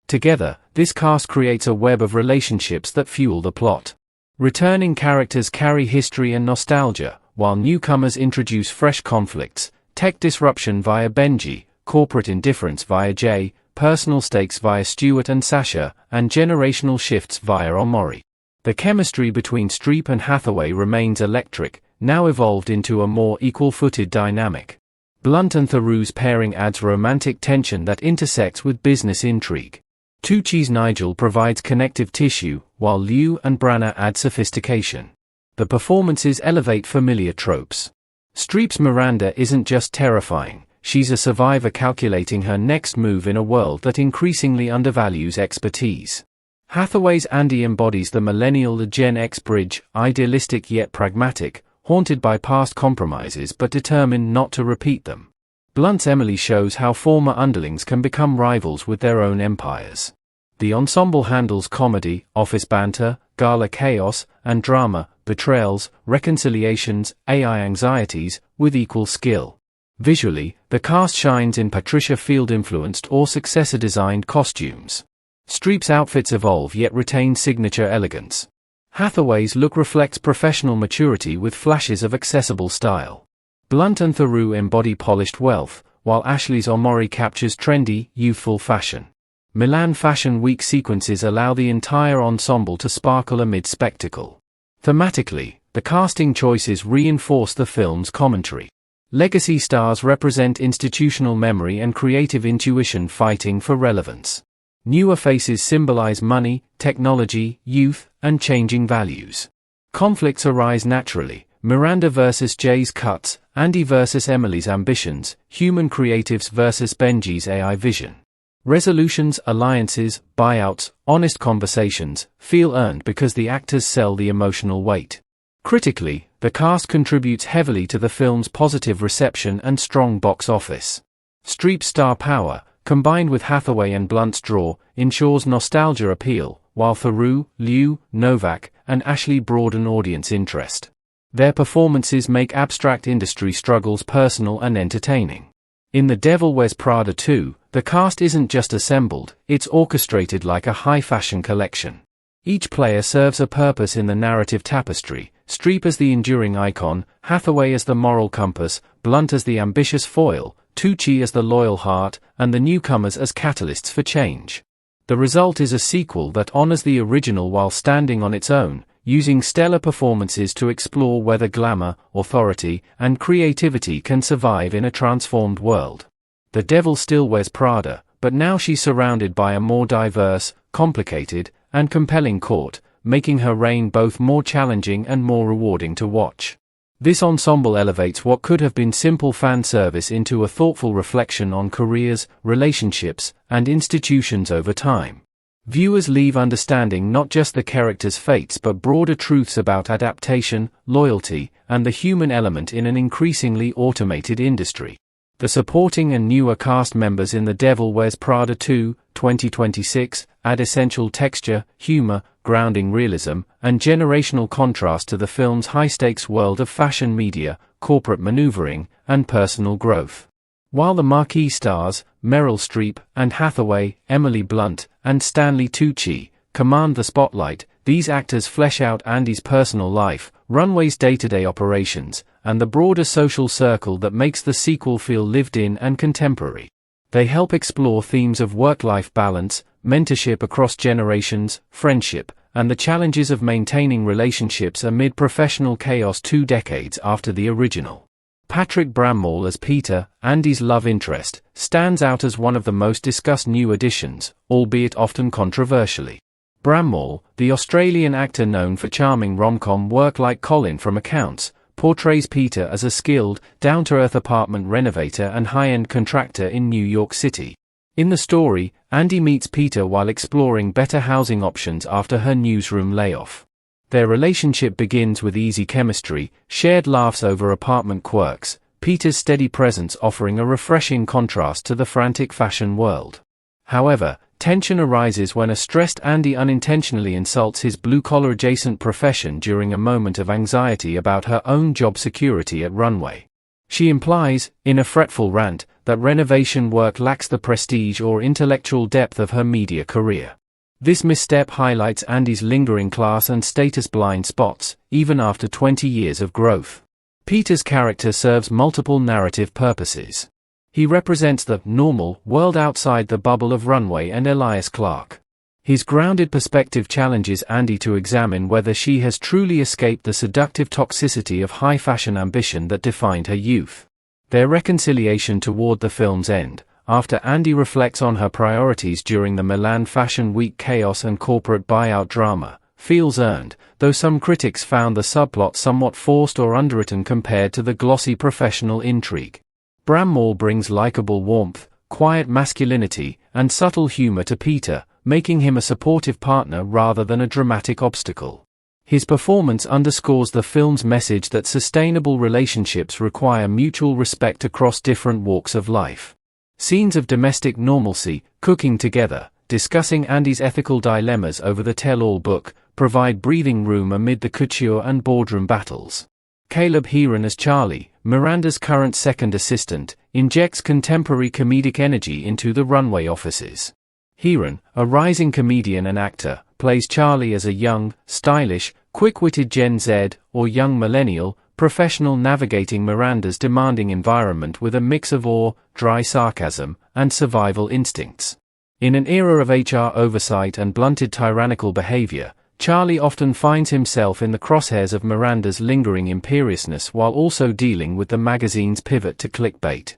Together, this cast creates a web of relationships that fuel the plot. Returning characters carry history and nostalgia, while newcomers introduce fresh conflicts, tech disruption via Benji, corporate indifference via Jay, personal stakes via Stuart and Sasha, and generational shifts via Omori. The chemistry between Streep and Hathaway remains electric, now evolved into a more equal-footed dynamic. Blunt and Theroux's pairing adds romantic tension that intersects with business intrigue. Tucci's Nigel provides connective tissue, while Liu and Branagh add sophistication. The performances elevate familiar tropes. Streep's Miranda isn't just terrifying, she's a survivor calculating her next move in a world that increasingly undervalues expertise. Hathaway's Andy embodies the millennial Gen X bridge, idealistic yet pragmatic, haunted by past compromises but determined not to repeat them. Blunt's Emily shows how former underlings can become rivals with their own empires. The ensemble handles comedy, office banter, gala chaos, and drama, betrayals, reconciliations, AI anxieties, with equal skill. Visually, the cast shines in Patricia Field-influenced or successor-designed costumes. Streep's outfits evolve yet retain signature elegance. Hathaway's look reflects professional maturity with flashes of accessible style. Blunt and Theroux embody polished wealth, while Ashley's Omori captures trendy, youthful fashion. Milan Fashion Week sequences allow the entire ensemble to sparkle amid spectacle. Thematically, the casting choices reinforce the film's commentary. Legacy stars represent institutional memory and creative intuition fighting for relevance. Newer faces symbolize money, technology, youth, and changing values. Conflicts arise naturally: Miranda versus Jay's cuts, Andy versus Emily's ambitions, human creatives versus Benji's AI vision. Resolutions, alliances, buyouts, honest conversations feel earned because the actors sell the emotional weight. Critically, the cast contributes heavily to the film's positive reception and strong box office. Streep's star power, combined with Hathaway and Blunt's draw, ensures nostalgia appeal, while Theroux, Liu, Novak, and Ashley broaden audience interest. Their performances make abstract industry struggles personal and entertaining. In The Devil Wears Prada 2, the cast isn't just assembled, it's orchestrated like a high-fashion collection. Each player serves a purpose in the narrative tapestry: Streep as the enduring icon, Hathaway as the moral compass, Blunt as the ambitious foil, Tucci as the loyal heart, and the newcomers as catalysts for change. The result is a sequel that honors the original while standing on its own, using stellar performances to explore whether glamour, authority, and creativity can survive in a transformed world. The Devil still wears Prada, but now she's surrounded by a more diverse, complicated, and compelling court, making her reign both more challenging and more rewarding to watch. This ensemble elevates what could have been simple fan service into a thoughtful reflection on careers, relationships, and institutions over time. Viewers leave understanding not just the characters' fates but broader truths about adaptation, loyalty, and the human element in an increasingly automated industry. The supporting and newer cast members in The Devil Wears Prada 2, 2026, add essential texture, humor, grounding realism, and generational contrast to the film's high-stakes world of fashion media, corporate maneuvering, and personal growth. While the marquee stars, Meryl Streep and Hathaway, Emily Blunt, and Stanley Tucci, command the spotlight, these actors flesh out Andy's personal life, Runway's day-to-day operations, and the broader social circle that makes the sequel feel lived in and contemporary. They help explore themes of work-life balance, mentorship across generations, friendship, and the challenges of maintaining relationships amid professional chaos 2 decades after the original. Patrick Bramall as Peter, Andy's love interest, stands out as one of the most discussed new additions, albeit often controversially. Bramall, the Australian actor known for charming rom-com work like Colin from Accounts, portrays Peter as a skilled, down-to-earth apartment renovator and high-end contractor in New York City. In the story, Andy meets Peter while exploring better housing options after her newsroom layoff. Their relationship begins with easy chemistry, shared laughs over apartment quirks, Peter's steady presence offering a refreshing contrast to the frantic fashion world. However, tension arises when a stressed Andy unintentionally insults his blue-collar adjacent profession during a moment of anxiety about her own job security at Runway. She implies, in a fretful rant, that renovation work lacks the prestige or intellectual depth of her media career. This misstep highlights Andy's lingering class and status blind spots, even after 20 years of growth. Peter's character serves multiple narrative purposes. He represents the normal world outside the bubble of Runway and Elias Clark. His grounded perspective challenges Andy to examine whether she has truly escaped the seductive toxicity of high fashion ambition that defined her youth. Their reconciliation toward the film's end, after Andy reflects on her priorities during the Milan Fashion Week chaos and corporate buyout drama, feels earned, though some critics found the subplot somewhat forced or underwritten compared to the glossy professional intrigue. Bramall brings likable warmth, quiet masculinity, and subtle humor to Peter, making him a supportive partner rather than a dramatic obstacle. His performance underscores the film's message that sustainable relationships require mutual respect across different walks of life. Scenes of domestic normalcy, cooking together, discussing Andy's ethical dilemmas over the tell-all book, provide breathing room amid the couture and boardroom battles. Caleb Heron as Charlie, Miranda's current second assistant, injects contemporary comedic energy into the Runway offices. Heron, a rising comedian and actor, plays Charlie as a young, stylish, quick-witted Gen Z, or young millennial, professional navigating Miranda's demanding environment with a mix of awe, dry sarcasm, and survival instincts. In an era of HR oversight and blunted tyrannical behavior, Charlie often finds himself in the crosshairs of Miranda's lingering imperiousness while also dealing with the magazine's pivot to clickbait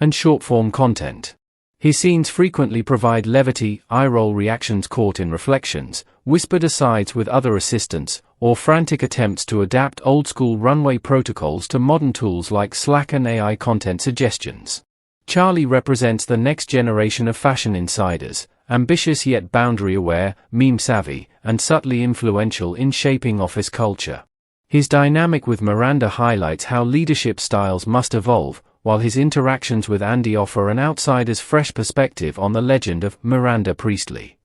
and short-form content. His scenes frequently provide levity, eye-roll reactions caught in reflections, whispered asides with other assistants, or frantic attempts to adapt old-school runway protocols to modern tools like Slack and AI content suggestions. Charlie represents the next generation of fashion insiders, ambitious yet boundary-aware, meme-savvy, and subtly influential in shaping office culture. His dynamic with Miranda highlights how leadership styles must evolve, while his interactions with Andy offer an outsider's fresh perspective on the legend of Miranda Priestly.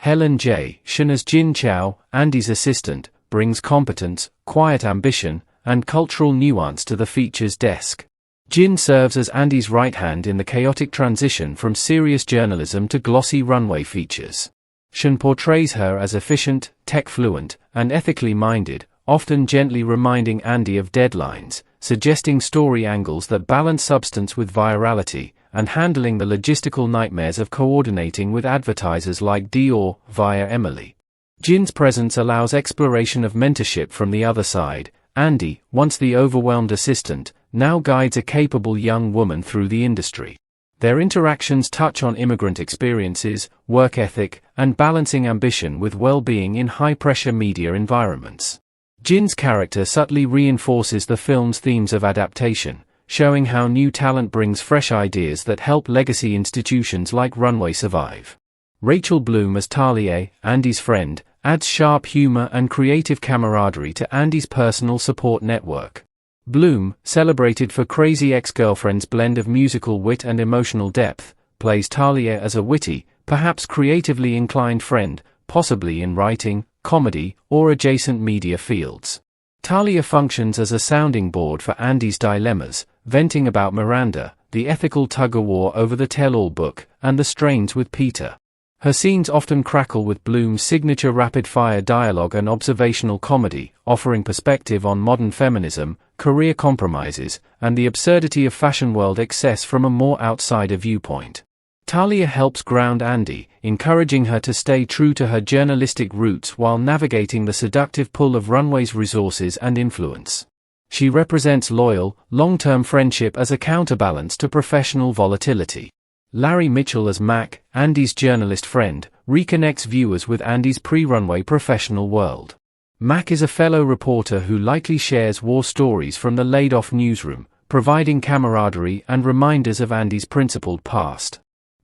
Helen J. Shan as Jin Chow, Andy's assistant, brings competence, quiet ambition, and cultural nuance to the feature's desk. Jin serves as Andy's right hand in the chaotic transition from serious journalism to glossy runway features. Shan portrays her as efficient, tech-fluent, and ethically minded, often gently reminding Andy of deadlines, suggesting story angles that balance substance with virality, and handling the logistical nightmares of coordinating with advertisers like Dior via Emily. Jin's presence allows exploration of mentorship from the other side. Andy, once the overwhelmed assistant, now guides a capable young woman through the industry. Their interactions touch on immigrant experiences, work ethic, and balancing ambition with well-being in high-pressure media environments. Jin's character subtly reinforces the film's themes of adaptation, showing how new talent brings fresh ideas that help legacy institutions like Runway survive. Rachel Bloom as Talia, Andy's friend, adds sharp humor and creative camaraderie to Andy's personal support network. Bloom, celebrated for Crazy Ex-Girlfriend's blend of musical wit and emotional depth, plays Talia as a witty, perhaps creatively inclined friend, possibly in writing, comedy, or adjacent media fields. Talia functions as a sounding board for Andy's dilemmas, venting about Miranda, the ethical tug-of-war over the tell-all book, and the strains with Peter. Her scenes often crackle with Bloom's signature rapid-fire dialogue and observational comedy, offering perspective on modern feminism, career compromises, and the absurdity of fashion world excess from a more outsider viewpoint. Talia helps ground Andy, encouraging her to stay true to her journalistic roots while navigating the seductive pull of Runway's resources and influence. She represents loyal, long-term friendship as a counterbalance to professional volatility. Larry Mitchell as Mac, Andy's journalist friend, reconnects viewers with Andy's pre-runway professional world. Mac is a fellow reporter who likely shares war stories from the laid-off newsroom, providing camaraderie and reminders of Andy's principled past.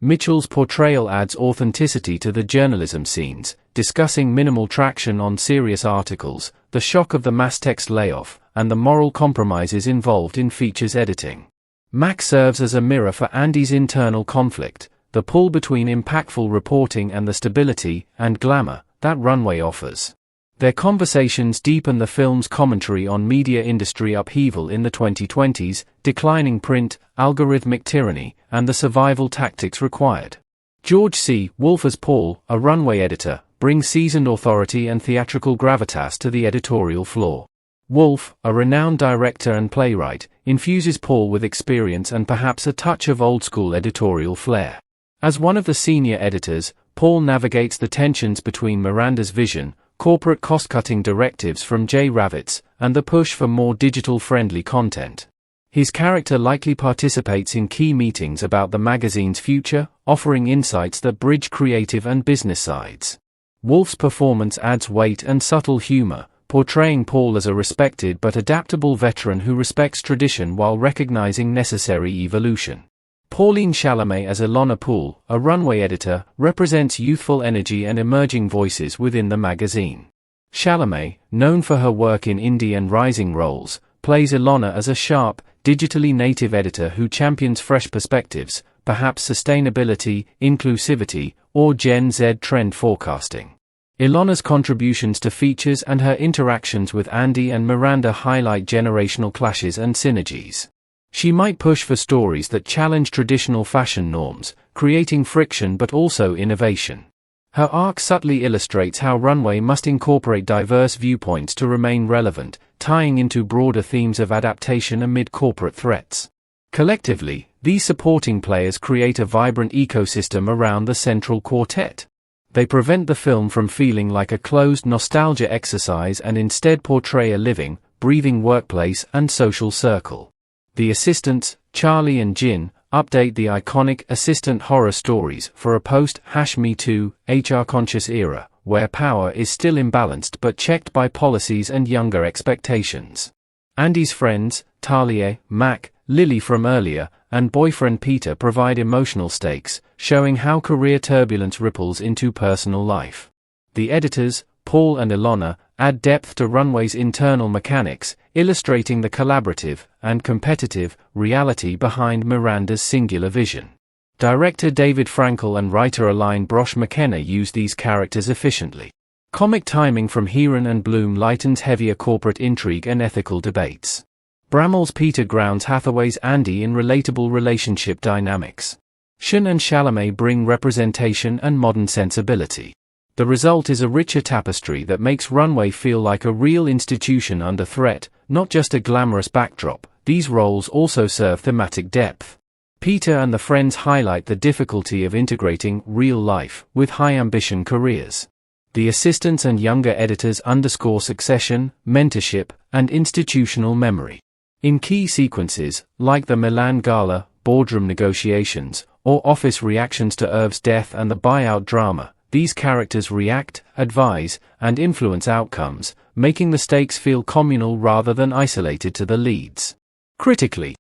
Mitchell's portrayal adds authenticity to the journalism scenes, discussing minimal traction on serious articles, the shock of the mass text layoff, and the moral compromises involved in features editing. Mac serves as a mirror for Andy's internal conflict, the pull between impactful reporting and the stability and glamour that Runway offers. Their conversations deepen the film's commentary on media industry upheaval in the 2020s, declining print, algorithmic tyranny, and the survival tactics required. George C. Wolfe as Paul, a Runway editor, brings seasoned authority and theatrical gravitas to the editorial floor. Wolfe, a renowned director and playwright, infuses Paul with experience and perhaps a touch of old-school editorial flair. As one of the senior editors, Paul navigates the tensions between Miranda's vision, corporate cost-cutting directives from Jay Ravitz, and the push for more digital-friendly content. His character likely participates in key meetings about the magazine's future, offering insights that bridge creative and business sides. Wolfe's performance adds weight and subtle humor, portraying Paul as a respected but adaptable veteran who respects tradition while recognizing necessary evolution. Pauline Chalamet as Ilona Poole, a Runway editor, represents youthful energy and emerging voices within the magazine. Chalamet, known for her work in indie and rising roles, plays Ilona as a sharp, digitally native editor who champions fresh perspectives, perhaps sustainability, inclusivity, or Gen Z trend forecasting. Ilona's contributions to features and her interactions with Andy and Miranda highlight generational clashes and synergies. She might push for stories that challenge traditional fashion norms, creating friction but also innovation. Her arc subtly illustrates how Runway must incorporate diverse viewpoints to remain relevant, tying into broader themes of adaptation amid corporate threats. Collectively, these supporting players create a vibrant ecosystem around the central quartet. They prevent the film from feeling like a closed nostalgia exercise and instead portray a living, breathing workplace and social circle. The assistants, Charlie and Jin, update the iconic assistant horror stories for a post-#MeToo, HR-conscious era, where power is still imbalanced but checked by policies and younger expectations. Andy's friends, Talia, Mac, Lily from earlier, and boyfriend Peter provide emotional stakes, showing how career turbulence ripples into personal life. The editors, Paul and Ilona, add depth to Runway's internal mechanics, illustrating the collaborative and competitive reality behind Miranda's singular vision. Director David Frankel and writer Aline Brosh McKenna use these characters efficiently. Comic timing from Heron and Bloom lightens heavier corporate intrigue and ethical debates. Bramall's Peter grounds Hathaway's Andy in relatable relationship dynamics. Sean and Chalamet bring representation and modern sensibility. The result is a richer tapestry that makes Runway feel like a real institution under threat, not just a glamorous backdrop. These roles also serve thematic depth. Peter and the friends highlight the difficulty of integrating real life with high-ambition careers. The assistants and younger editors underscore succession, mentorship, and institutional memory. In key sequences, like the Milan Gala, boardroom negotiations, or office reactions to Irv's death and the buyout drama, these characters react, advise, and influence outcomes, making the stakes feel communal rather than isolated to the leads. Critically,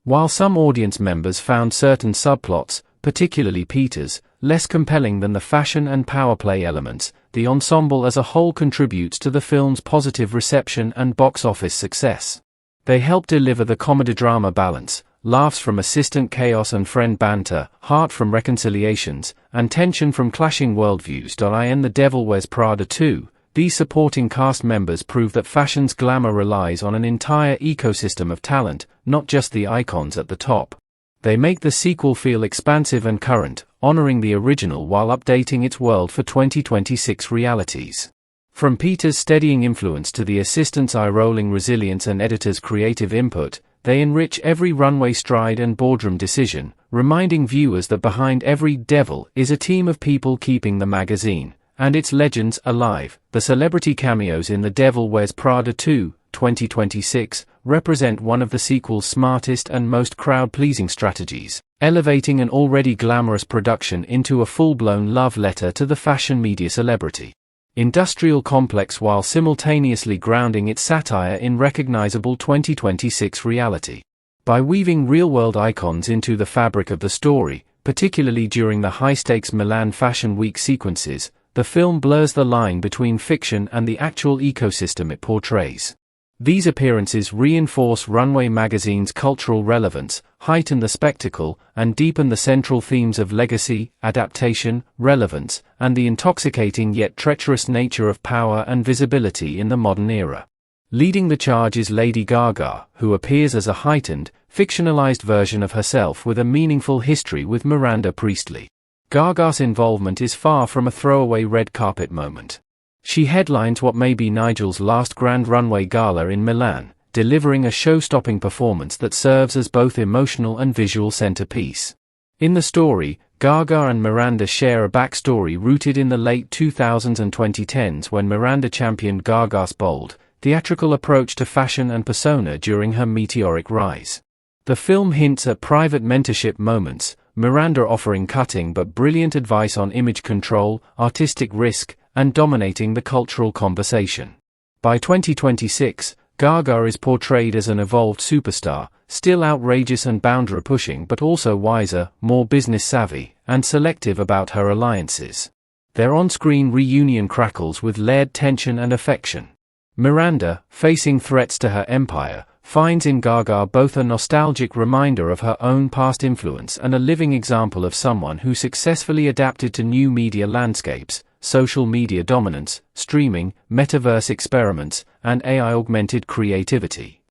while some audience members found certain subplots, particularly Peter's, less compelling than the fashion and power play elements, the ensemble as a whole contributes to the film's positive reception and box office success. They help deliver the comedy-drama balance, laughs from assistant chaos and friend banter, heart from reconciliations, and tension from clashing worldviews. In The Devil Wears Prada 2, these supporting cast members prove that fashion's glamour relies on an entire ecosystem of talent, not just the icons at the top. They make the sequel feel expansive and current, honoring the original while updating its world for 2026 realities. From Peter's steadying influence to the assistants' eye-rolling resilience and editors' creative input, they enrich every runway stride and boardroom decision, reminding viewers that behind every devil is a team of people keeping the magazine and its legends alive. The celebrity cameos in The Devil Wears Prada 2, 2026, represent one of the sequel's smartest and most crowd-pleasing strategies, elevating an already glamorous production into a full-blown love letter to the fashion media celebrity. Industrial complex while simultaneously grounding its satire in recognizable 2026 reality. By weaving real-world icons into the fabric of the story, particularly during the high-stakes Milan Fashion Week sequences, the film blurs the line between fiction and the actual ecosystem it portrays. These appearances reinforce Runway magazine's cultural relevance, heighten the spectacle, and deepen the central themes of legacy, adaptation, relevance, and the intoxicating yet treacherous nature of power and visibility in the modern era. Leading the charge is Lady Gaga, who appears as a heightened, fictionalized version of herself with a meaningful history with Miranda Priestly. Gaga's involvement is far from a throwaway red carpet moment. She headlines what may be Nigel's last grand runway gala in Milan, delivering a show-stopping performance that serves as both emotional and visual centerpiece. In the story, Gaga and Miranda share a backstory rooted in the late 2000s and 2010s when Miranda championed Gaga's bold, theatrical approach to fashion and persona during her meteoric rise. The film hints at private mentorship moments, Miranda offering cutting but brilliant advice on image control, artistic risk, and dominating the cultural conversation. By 2026, Gaga is portrayed as an evolved superstar, still outrageous and boundary-pushing but also wiser, more business-savvy, and selective about her alliances. Their on-screen reunion crackles with layered tension and affection. Miranda, facing threats to her empire, finds in Gaga both a nostalgic reminder of her own past influence and a living example of someone who successfully adapted to new media landscapes, social media dominance, streaming, metaverse experiments, and AI-augmented creativity.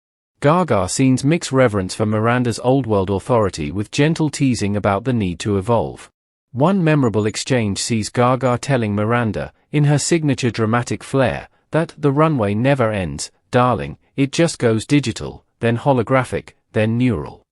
Gaga scenes mix reverence for Miranda's old-world authority with gentle teasing about the need to evolve. One memorable exchange sees Gaga telling Miranda, in her signature dramatic flair, that the runway never ends, darling, it just goes digital, then holographic, then neural.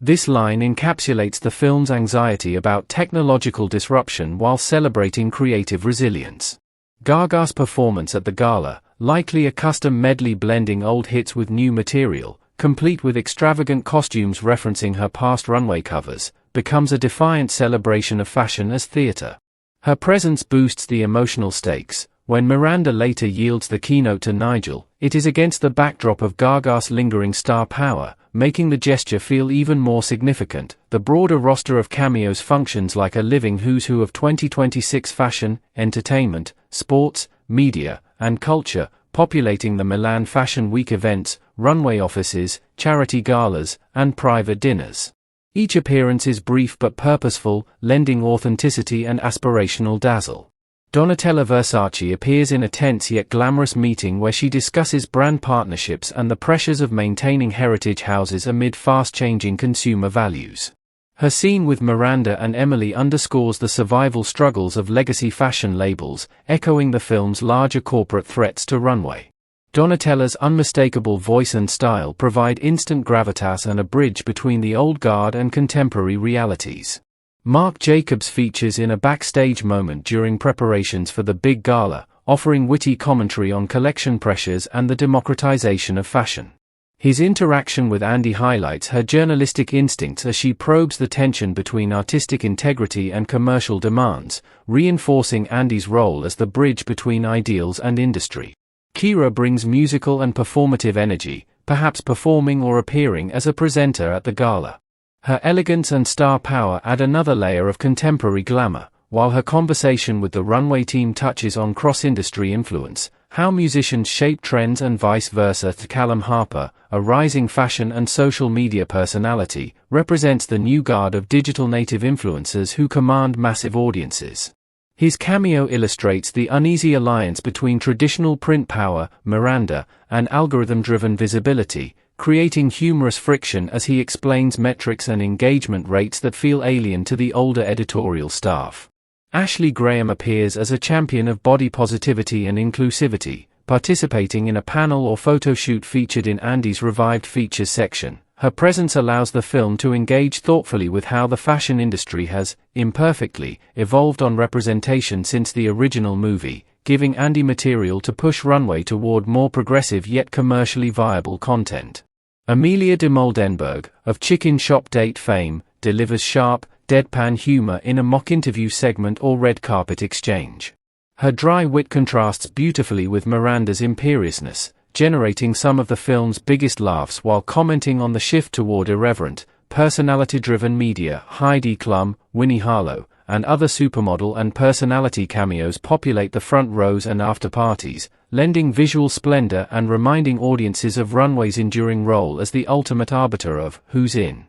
This line encapsulates the film's anxiety about technological disruption while celebrating creative resilience. Gaga's performance at the gala, likely a custom medley blending old hits with new material, complete with extravagant costumes referencing her past runway covers, becomes a defiant celebration of fashion as theater. Her presence boosts the emotional stakes. When Miranda later yields the keynote to Nigel, it is against the backdrop of Gaga's lingering star power, making the gesture feel even more significant. The broader roster of cameos functions like a living who's who of 2026 fashion, entertainment, sports, media, and culture, populating the Milan Fashion Week events, runway offices, charity galas, and private dinners. Each appearance is brief but purposeful, lending authenticity and aspirational dazzle. Donatella Versace appears in a tense yet glamorous meeting where she discusses brand partnerships and the pressures of maintaining heritage houses amid fast-changing consumer values. Her scene with Miranda and Emily underscores the survival struggles of legacy fashion labels, echoing the film's larger corporate threats to Runway. Donatella's unmistakable voice and style provide instant gravitas and a bridge between the old guard and contemporary realities. Marc Jacobs features in a backstage moment during preparations for the big gala, offering witty commentary on collection pressures and the democratization of fashion. His interaction with Andy highlights her journalistic instincts as she probes the tension between artistic integrity and commercial demands, reinforcing Andy's role as the bridge between ideals and industry. Kira brings musical and performative energy, perhaps performing or appearing as a presenter at the gala. Her elegance and star power add another layer of contemporary glamour, while her conversation with the Runway team touches on cross-industry influence, how musicians shape trends and vice versa. Callum Harper, a rising fashion and social media personality, represents the new guard of digital native influencers who command massive audiences. His cameo illustrates the uneasy alliance between traditional print power, Miranda, and algorithm-driven visibility, creating humorous friction as he explains metrics and engagement rates that feel alien to the older editorial staff. Ashley Graham appears as a champion of body positivity and inclusivity, participating in a panel or photo shoot featured in Andy's revived features section. Her presence allows the film to engage thoughtfully with how the fashion industry has, imperfectly, evolved on representation since the original movie, giving Andy material to push Runway toward more progressive yet commercially viable content. Amelia de Moldenberg, of Chicken Shop Date fame, delivers sharp, deadpan humor in a mock interview segment or red carpet exchange. Her dry wit contrasts beautifully with Miranda's imperiousness, generating some of the film's biggest laughs while commenting on the shift toward irreverent, personality-driven media. Heidi Klum, Winnie Harlow, and other supermodel and personality cameos populate the front rows and after parties, lending visual splendor and reminding audiences of Runway's enduring role as the ultimate arbiter of who's in.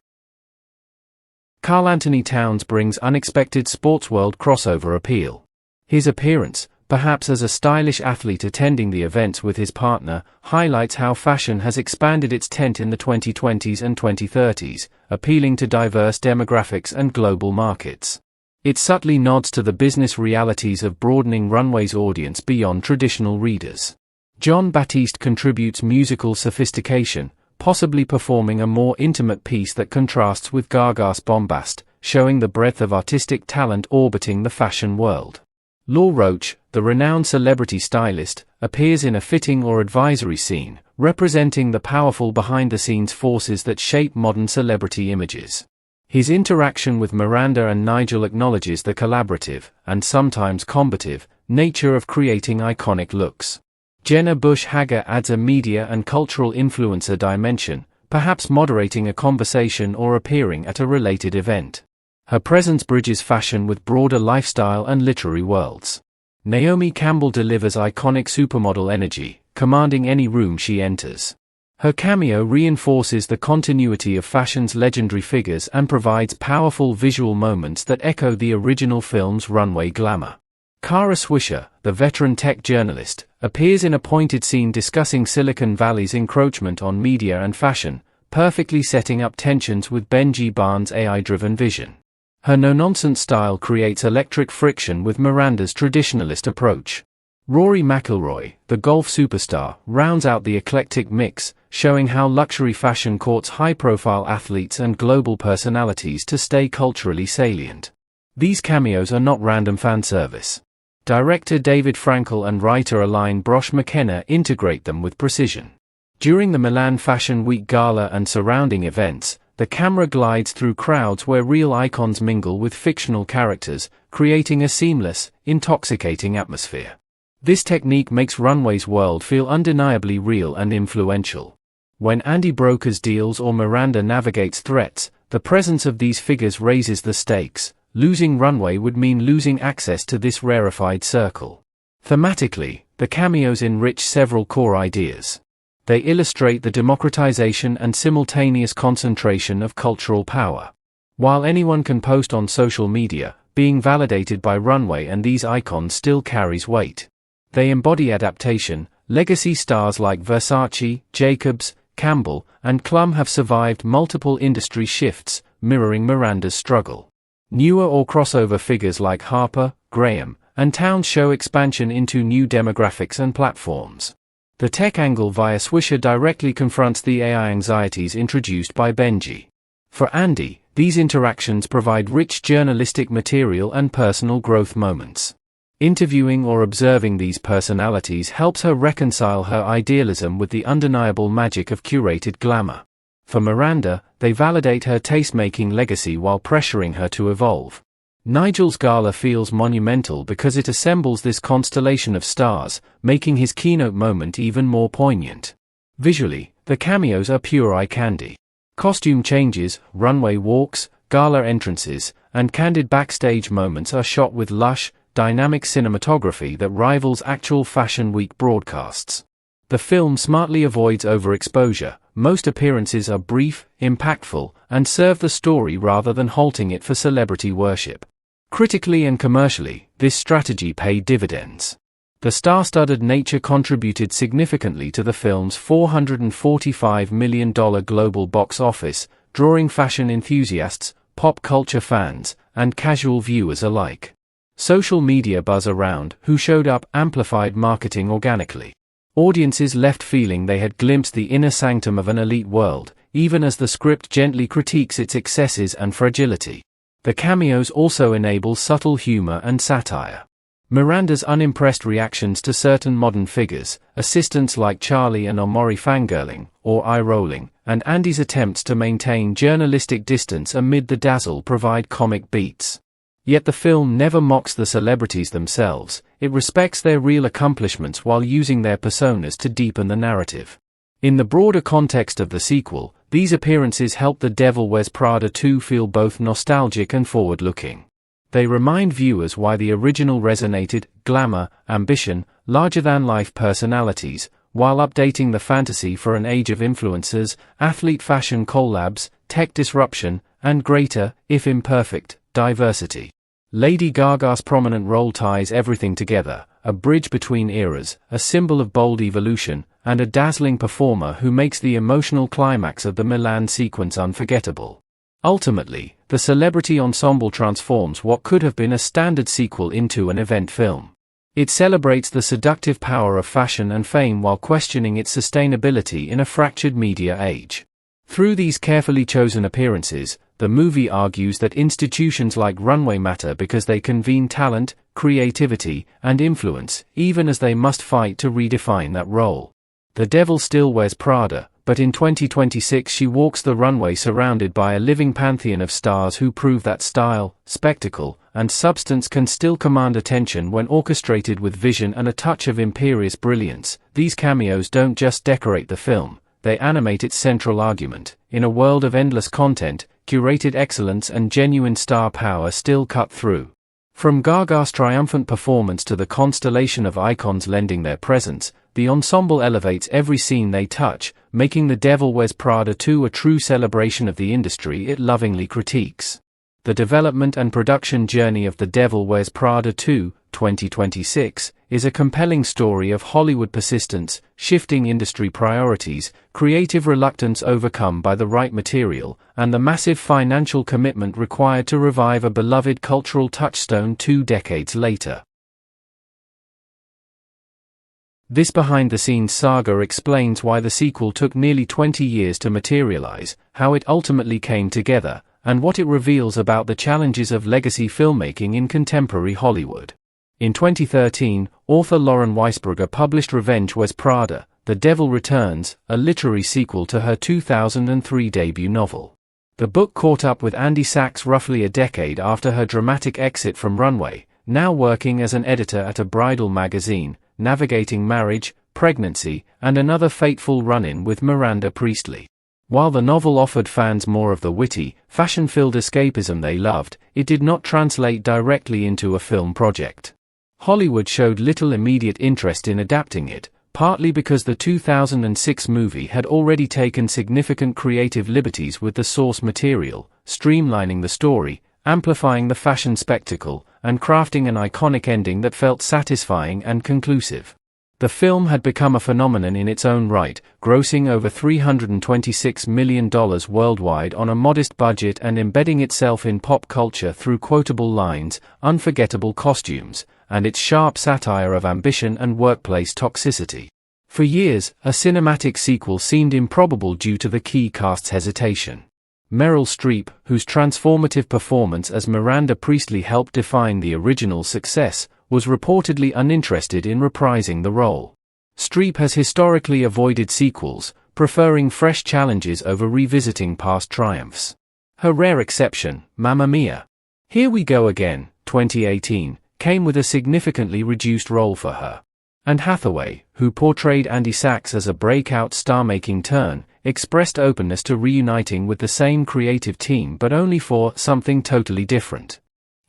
Karl Anthony Towns brings unexpected sports world crossover appeal. His appearance, perhaps as a stylish athlete attending the events with his partner, highlights how fashion has expanded its tent in the 2020s and 2030s, appealing to diverse demographics and global markets. It subtly nods to the business realities of broadening Runway's audience beyond traditional readers. Jon Batiste contributes musical sophistication, possibly performing a more intimate piece that contrasts with Gaga's bombast, showing the breadth of artistic talent orbiting the fashion world. Law Roach, the renowned celebrity stylist, appears in a fitting or advisory scene, representing the powerful behind-the-scenes forces that shape modern celebrity images. His interaction with Miranda and Nigel acknowledges the collaborative, and sometimes combative, nature of creating iconic looks. Jenna Bush Hager adds a media and cultural influencer dimension, perhaps moderating a conversation or appearing at a related event. Her presence bridges fashion with broader lifestyle and literary worlds. Naomi Campbell delivers iconic supermodel energy, commanding any room she enters. Her cameo reinforces the continuity of fashion's legendary figures and provides powerful visual moments that echo the original film's runway glamour. Kara Swisher, the veteran tech journalist, appears in a pointed scene discussing Silicon Valley's encroachment on media and fashion, perfectly setting up tensions with Benji Barnes' AI-driven vision. Her no-nonsense style creates electric friction with Miranda's traditionalist approach. Rory McIlroy, the golf superstar, rounds out the eclectic mix, showing how luxury fashion courts high-profile athletes and global personalities to stay culturally salient. These cameos are not random fan service. Director David Frankel and writer Aline Brosh McKenna integrate them with precision. During the Milan Fashion Week Gala and surrounding events, the camera glides through crowds where real icons mingle with fictional characters, creating a seamless, intoxicating atmosphere. This technique makes Runway's world feel undeniably real and influential. When Andy brokers deals or Miranda navigates threats, the presence of these figures raises the stakes. Losing Runway would mean losing access to this rarefied circle. Thematically, the cameos enrich several core ideas. They illustrate the democratization and simultaneous concentration of cultural power. While anyone can post on social media, being validated by Runway and these icons still carries weight. They embody adaptation. Legacy stars like Versace, Jacobs, Campbell, and Clum have survived multiple industry shifts, mirroring Miranda's struggle. Newer or crossover figures like Harper, Graham, and Towns show expansion into new demographics and platforms. The tech angle via Swisher directly confronts the AI anxieties introduced by Benji. For Andy, these interactions provide rich journalistic material and personal growth moments. Interviewing or observing these personalities helps her reconcile her idealism with the undeniable magic of curated glamour. For Miranda, they validate her taste-making legacy while pressuring her to evolve. Nigel's gala feels monumental because it assembles this constellation of stars, making his keynote moment even more poignant. Visually, the cameos are pure eye candy. Costume changes, runway walks, gala entrances, and candid backstage moments are shot with lush, dynamic cinematography that rivals actual Fashion Week broadcasts. The film smartly avoids overexposure. Most appearances are brief, impactful, and serve the story rather than halting it for celebrity worship. Critically and commercially, this strategy paid dividends. The star-studded nature contributed significantly to the film's $445 million global box office, drawing fashion enthusiasts, pop culture fans, and casual viewers alike. Social media buzz around "Who Showed Up" amplified marketing organically. Audiences left feeling they had glimpsed the inner sanctum of an elite world, even as the script gently critiques its excesses and fragility. The cameos also enable subtle humor and satire. Miranda's unimpressed reactions to certain modern figures, assistants like Charlie and Omori fangirling, or eye-rolling, and Andy's attempts to maintain journalistic distance amid the dazzle provide comic beats. Yet the film never mocks the celebrities themselves, it respects their real accomplishments while using their personas to deepen the narrative. In the broader context of the sequel, these appearances help The Devil Wears Prada 2 feel both nostalgic and forward-looking. They remind viewers why the original resonated: glamour, ambition, larger-than-life personalities, while updating the fantasy for an age of influencers, athlete fashion collabs, tech disruption, and greater, if imperfect, diversity. Lady Gaga's prominent role ties everything together, a bridge between eras, a symbol of bold evolution, and a dazzling performer who makes the emotional climax of the Milan sequence unforgettable. Ultimately, the celebrity ensemble transforms what could have been a standard sequel into an event film. It celebrates the seductive power of fashion and fame while questioning its sustainability in a fractured media age. Through these carefully chosen appearances, the movie argues that institutions like Runway matter because they convene talent, creativity, and influence, even as they must fight to redefine that role. The devil still wears Prada, but in 2026 she walks the runway surrounded by a living pantheon of stars who prove that style, spectacle, and substance can still command attention when orchestrated with vision and a touch of imperious brilliance. These cameos don't just decorate the film, they animate its central argument. In a world of endless content, curated excellence and genuine star power still cut through. From Gaga's triumphant performance to the constellation of icons lending their presence, the ensemble elevates every scene they touch, making The Devil Wears Prada 2 a true celebration of the industry it lovingly critiques. The development and production journey of The Devil Wears Prada 2, 2026, is a compelling story of Hollywood persistence, shifting industry priorities, creative reluctance overcome by the right material, and the massive financial commitment required to revive a beloved cultural touchstone 2 decades later. This behind-the-scenes saga explains why the sequel took nearly 20 years to materialize, how it ultimately came together, and what it reveals about the challenges of legacy filmmaking in contemporary Hollywood. In 2013, author Lauren Weisberger published Revenge Wears Prada, The Devil Returns, a literary sequel to her 2003 debut novel. The book caught up with Andy Sachs roughly a decade after her dramatic exit from Runway, now working as an editor at a bridal magazine, navigating marriage, pregnancy, and another fateful run-in with Miranda Priestly. While the novel offered fans more of the witty, fashion-filled escapism they loved, it did not translate directly into a film project. Hollywood showed little immediate interest in adapting it, partly because the 2006 movie had already taken significant creative liberties with the source material, streamlining the story, amplifying the fashion spectacle, and crafting an iconic ending that felt satisfying and conclusive. The film had become a phenomenon in its own right, grossing over $326 million worldwide on a modest budget and embedding itself in pop culture through quotable lines, unforgettable costumes, and its sharp satire of ambition and workplace toxicity. For years, a cinematic sequel seemed improbable due to the key cast's hesitation. Meryl Streep, whose transformative performance as Miranda Priestly helped define the original success, was reportedly uninterested in reprising the role. Streep has historically avoided sequels, preferring fresh challenges over revisiting past triumphs. Her rare exception, Mamma Mia! Here We Go Again, 2018, came with a significantly reduced role for her. And Hathaway, who portrayed Andy Sachs as a breakout star-making turn, expressed openness to reuniting with the same creative team but only for something totally different.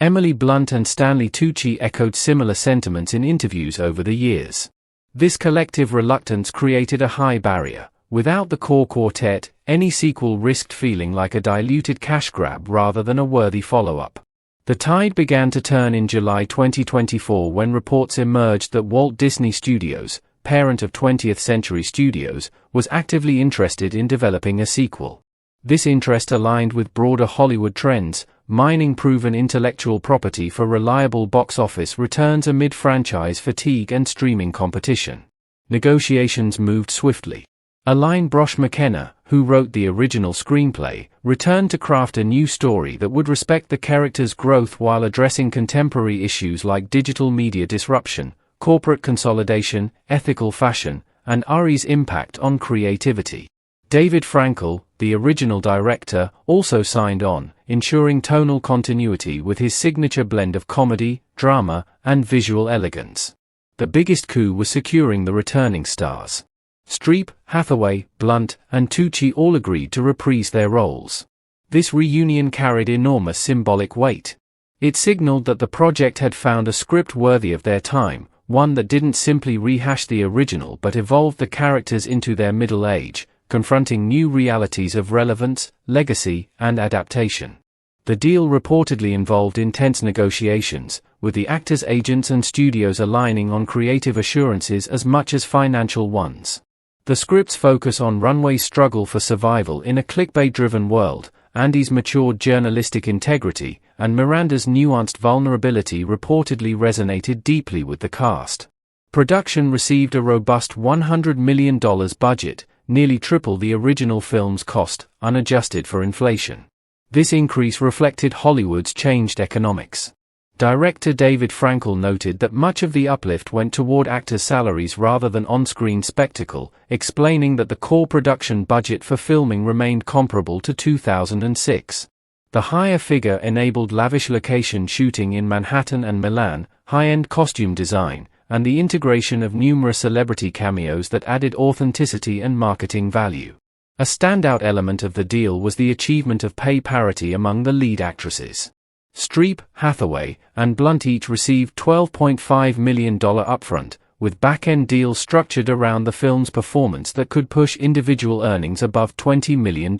Emily Blunt and Stanley Tucci echoed similar sentiments in interviews over the years. This collective reluctance created a high barrier. Without the core quartet, any sequel risked feeling like a diluted cash grab rather than a worthy follow-up. The tide began to turn in July 2024 when reports emerged that Walt Disney Studios, parent of 20th Century Studios, was actively interested in developing a sequel. This interest aligned with broader Hollywood trends, mining proven intellectual property for reliable box office returns amid franchise fatigue and streaming competition. Negotiations moved swiftly. Alain Brosh McKenna, who wrote the original screenplay, returned to craft a new story that would respect the character's growth while addressing contemporary issues like digital media disruption, corporate consolidation, ethical fashion, and Ari's impact on creativity. David Frankel, the original director, also signed on, ensuring tonal continuity with his signature blend of comedy, drama, and visual elegance. The biggest coup was securing the returning stars. Streep, Hathaway, Blunt, and Tucci all agreed to reprise their roles. This reunion carried enormous symbolic weight. It signaled that the project had found a script worthy of their time, one that didn't simply rehash the original but evolved the characters into their middle age, confronting new realities of relevance, legacy, and adaptation. The deal reportedly involved intense negotiations, with the actors' agents and studios aligning on creative assurances as much as financial ones. The script's focus on Runway's struggle for survival in a clickbait-driven world, Andy's matured journalistic integrity, and Miranda's nuanced vulnerability reportedly resonated deeply with the cast. Production received a robust $100 million budget, nearly triple the original film's cost, unadjusted for inflation. This increase reflected Hollywood's changed economics. Director David Frankel noted that much of the uplift went toward actors' salaries rather than on-screen spectacle, explaining that the core production budget for filming remained comparable to 2006. The higher figure enabled lavish location shooting in Manhattan and Milan, high-end costume design, and the integration of numerous celebrity cameos that added authenticity and marketing value. A standout element of the deal was the achievement of pay parity among the lead actresses. Streep, Hathaway, and Blunt each received $12.5 million upfront, with back-end deals structured around the film's performance that could push individual earnings above $20 million.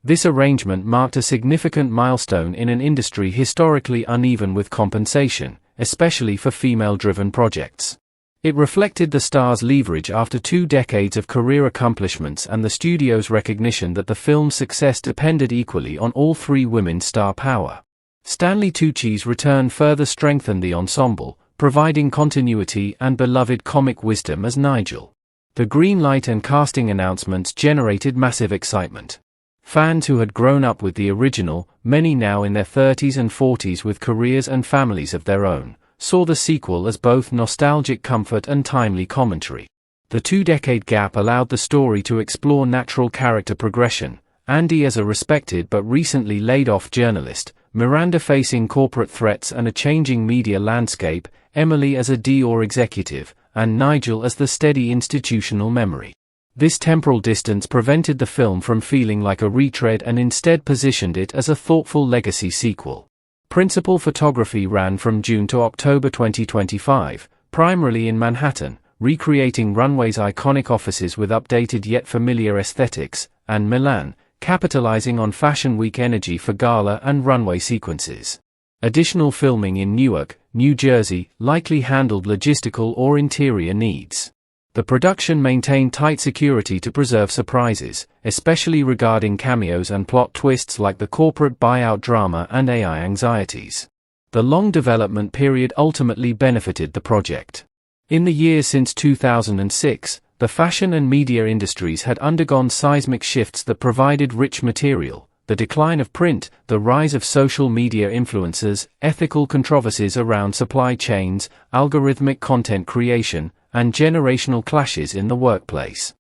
This arrangement marked a significant milestone in an industry historically uneven with compensation, especially for female-driven projects. It reflected the star's leverage after 2 decades of career accomplishments and the studio's recognition that the film's success depended equally on all 3 women's star power. Stanley Tucci's return further strengthened the ensemble, providing continuity and beloved comic wisdom as Nigel. The green light and casting announcements generated massive excitement. Fans who had grown up with the original, many now in their 30s and 40s with careers and families of their own, saw the sequel as both nostalgic comfort and timely commentary. The two-decade gap allowed the story to explore natural character progression, Andy as a respected but recently laid-off journalist, Miranda facing corporate threats and a changing media landscape, Emily as a Dior executive, and Nigel as the steady institutional memory. This temporal distance prevented the film from feeling like a retread and instead positioned it as a thoughtful legacy sequel. Principal photography ran from June to October 2025, primarily in Manhattan, recreating Runway's iconic offices with updated yet familiar aesthetics, and Milan, capitalizing on Fashion Week energy for gala and runway sequences. Additional filming in Newark, New Jersey, likely handled logistical or interior needs. The production maintained tight security to preserve surprises, especially regarding cameos and plot twists like the corporate buyout drama and AI anxieties. The long development period ultimately benefited the project. In the years since 2006, the fashion and media industries had undergone seismic shifts that provided rich material. The decline of print, the rise of social media influencers, ethical controversies around supply chains, algorithmic content creation, and generational clashes in the workplace.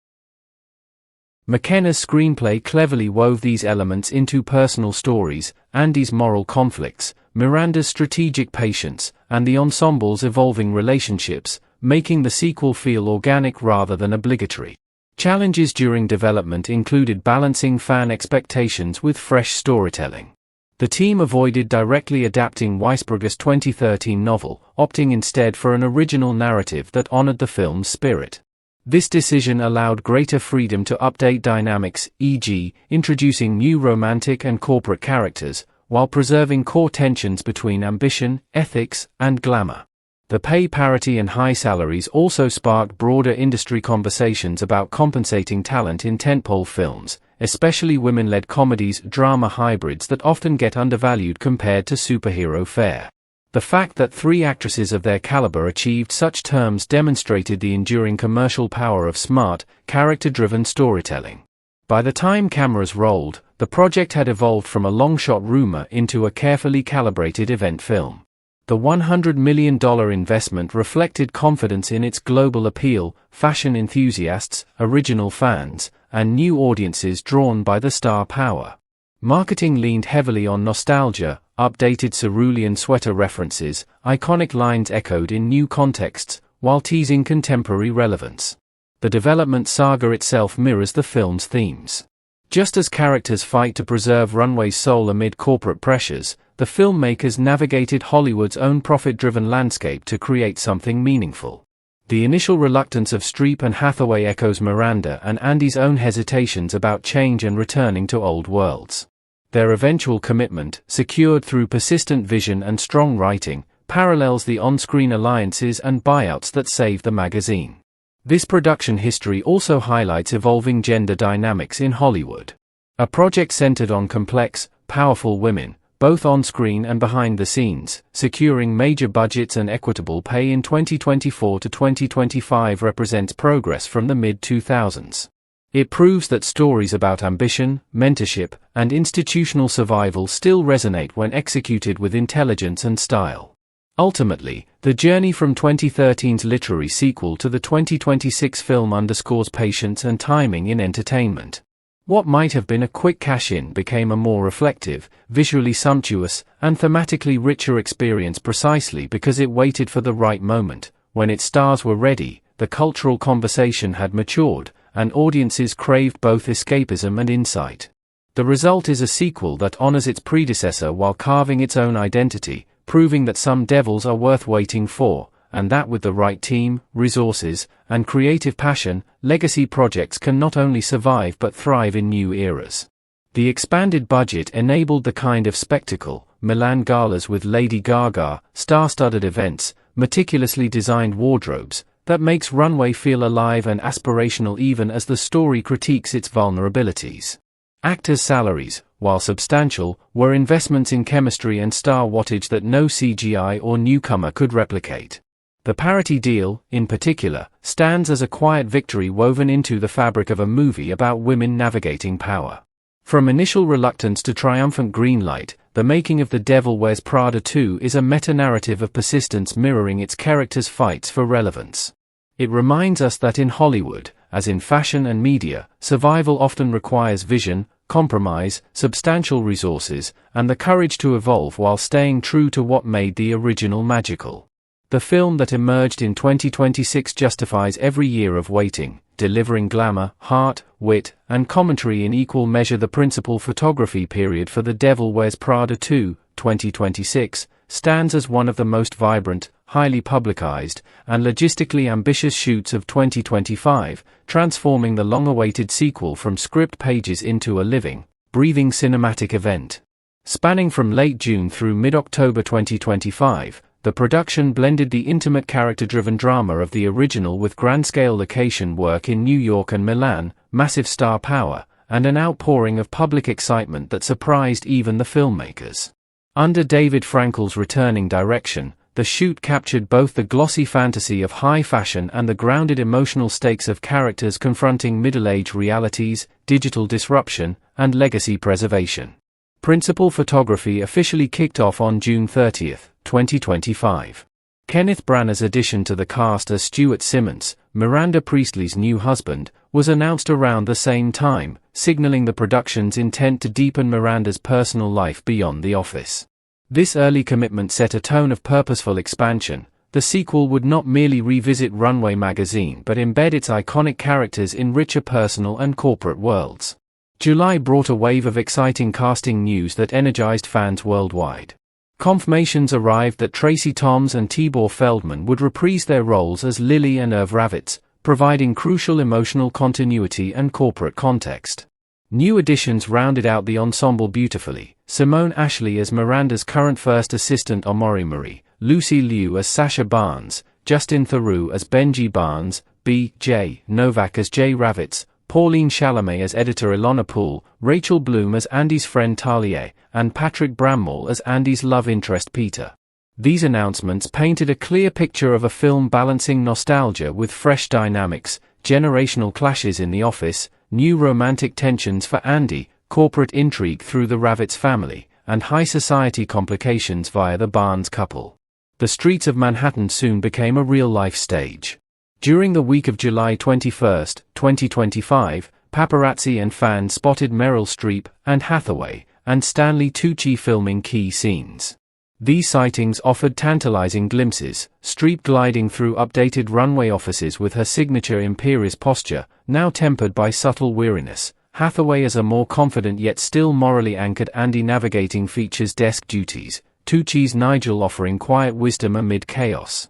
McKenna's screenplay cleverly wove these elements into personal stories, Andy's moral conflicts, Miranda's strategic patience, and the ensemble's evolving relationships, making the sequel feel organic rather than obligatory. Challenges during development included balancing fan expectations with fresh storytelling. The team avoided directly adapting Weisberger's 2013 novel, opting instead for an original narrative that honored the film's spirit. This decision allowed greater freedom to update dynamics, e.g., introducing new romantic and corporate characters, while preserving core tensions between ambition, ethics, and glamour. The pay parity and high salaries also sparked broader industry conversations about compensating talent in tentpole films, especially women-led comedies, drama hybrids that often get undervalued compared to superhero fare. The fact that three actresses of their caliber achieved such terms demonstrated the enduring commercial power of smart, character-driven storytelling. By the time cameras rolled, the project had evolved from a long-shot rumor into a carefully calibrated event film. The $100 million investment reflected confidence in its global appeal, fashion enthusiasts, original fans, and new audiences drawn by the star power. Marketing leaned heavily on nostalgia, updated cerulean sweater references, iconic lines echoed in new contexts, while teasing contemporary relevance. The development saga itself mirrors the film's themes. Just as characters fight to preserve Runway's soul amid corporate pressures, the filmmakers navigated Hollywood's own profit-driven landscape to create something meaningful. The initial reluctance of Streep and Hathaway echoes Miranda and Andy's own hesitations about change and returning to old worlds. Their eventual commitment, secured through persistent vision and strong writing, parallels the on-screen alliances and buyouts that saved the magazine. This production history also highlights evolving gender dynamics in Hollywood. A project centered on complex, powerful women, both on-screen and behind the scenes, securing major budgets and equitable pay in 2024 to 2025 represents progress from the mid-2000s. It proves that stories about ambition, mentorship, and institutional survival still resonate when executed with intelligence and style. Ultimately, the journey from 2013's literary sequel to the 2026 film underscores patience and timing in entertainment. What might have been a quick cash-in became a more reflective, visually sumptuous, and thematically richer experience precisely because it waited for the right moment. When its stars were ready, the cultural conversation had matured, and audiences craved both escapism and insight. The result is a sequel that honors its predecessor while carving its own identity, proving that some devils are worth waiting for, and that with the right team, resources, and creative passion, legacy projects can not only survive but thrive in new eras. The expanded budget enabled the kind of spectacle, Milan galas with Lady Gaga, star-studded events, meticulously designed wardrobes, that makes Runway feel alive and aspirational even as the story critiques its vulnerabilities. Actors' salaries, while substantial, were investments in chemistry and star wattage that no CGI or newcomer could replicate. The parity deal, in particular, stands as a quiet victory woven into the fabric of a movie about women navigating power. From initial reluctance to triumphant green light, the making of The Devil Wears Prada 2 is a meta-narrative of persistence mirroring its characters' fights for relevance. It reminds us that in Hollywood, as in fashion and media, survival often requires vision, compromise, substantial resources, and the courage to evolve while staying true to what made the original magical. The film that emerged in 2026 justifies every year of waiting, delivering glamour, heart, wit, and commentary in equal measure. The principal photography period for The Devil Wears Prada 2, 2026, stands as one of the most vibrant, highly publicized, and logistically ambitious shoots of 2025, transforming the long-awaited sequel from script pages into a living, breathing cinematic event. Spanning from late June through mid-October 2025, the production blended the intimate character-driven drama of the original with grand-scale location work in New York and Milan, massive star power, and an outpouring of public excitement that surprised even the filmmakers. Under David Frankel's returning direction, the shoot captured both the glossy fantasy of high fashion and the grounded emotional stakes of characters confronting middle-age realities, digital disruption, and legacy preservation. Principal photography officially kicked off on June 30, 2025. Kenneth Branagh's addition to the cast as Stuart Simmons, Miranda Priestly's new husband, was announced around the same time, signaling the production's intent to deepen Miranda's personal life beyond the office. This early commitment set a tone of purposeful expansion. The sequel would not merely revisit Runway magazine but embed its iconic characters in richer personal and corporate worlds. July brought a wave of exciting casting news that energized fans worldwide. Confirmations arrived that Tracy Toms and Tibor Feldman would reprise their roles as Lily and Irv Ravitz, providing crucial emotional continuity and corporate context. New additions rounded out the ensemble beautifully: Simone Ashley as Miranda's current first assistant Omori Marie, Lucy Liu as Sasha Barnes, Justin Theroux as Benji Barnes, B.J. Novak as Jay Ravitz, Pauline Chalamet as editor Ilona Poole, Rachel Bloom as Andy's friend Talia, and Patrick Bramwell as Andy's love interest Peter. These announcements painted a clear picture of a film balancing nostalgia with fresh dynamics, generational clashes in the office, new romantic tensions for Andy, corporate intrigue through the Ravitz family, and high society complications via the Barnes couple. The streets of Manhattan soon became a real-life stage. During the week of July 21, 2025, paparazzi and fans spotted Meryl Streep and Hathaway and Stanley Tucci filming key scenes. These sightings offered tantalizing glimpses: Streep gliding through updated runway offices with her signature imperious posture, now tempered by subtle weariness; Hathaway as a more confident yet still morally anchored Andy navigating features desk duties; Tucci's Nigel offering quiet wisdom amid chaos.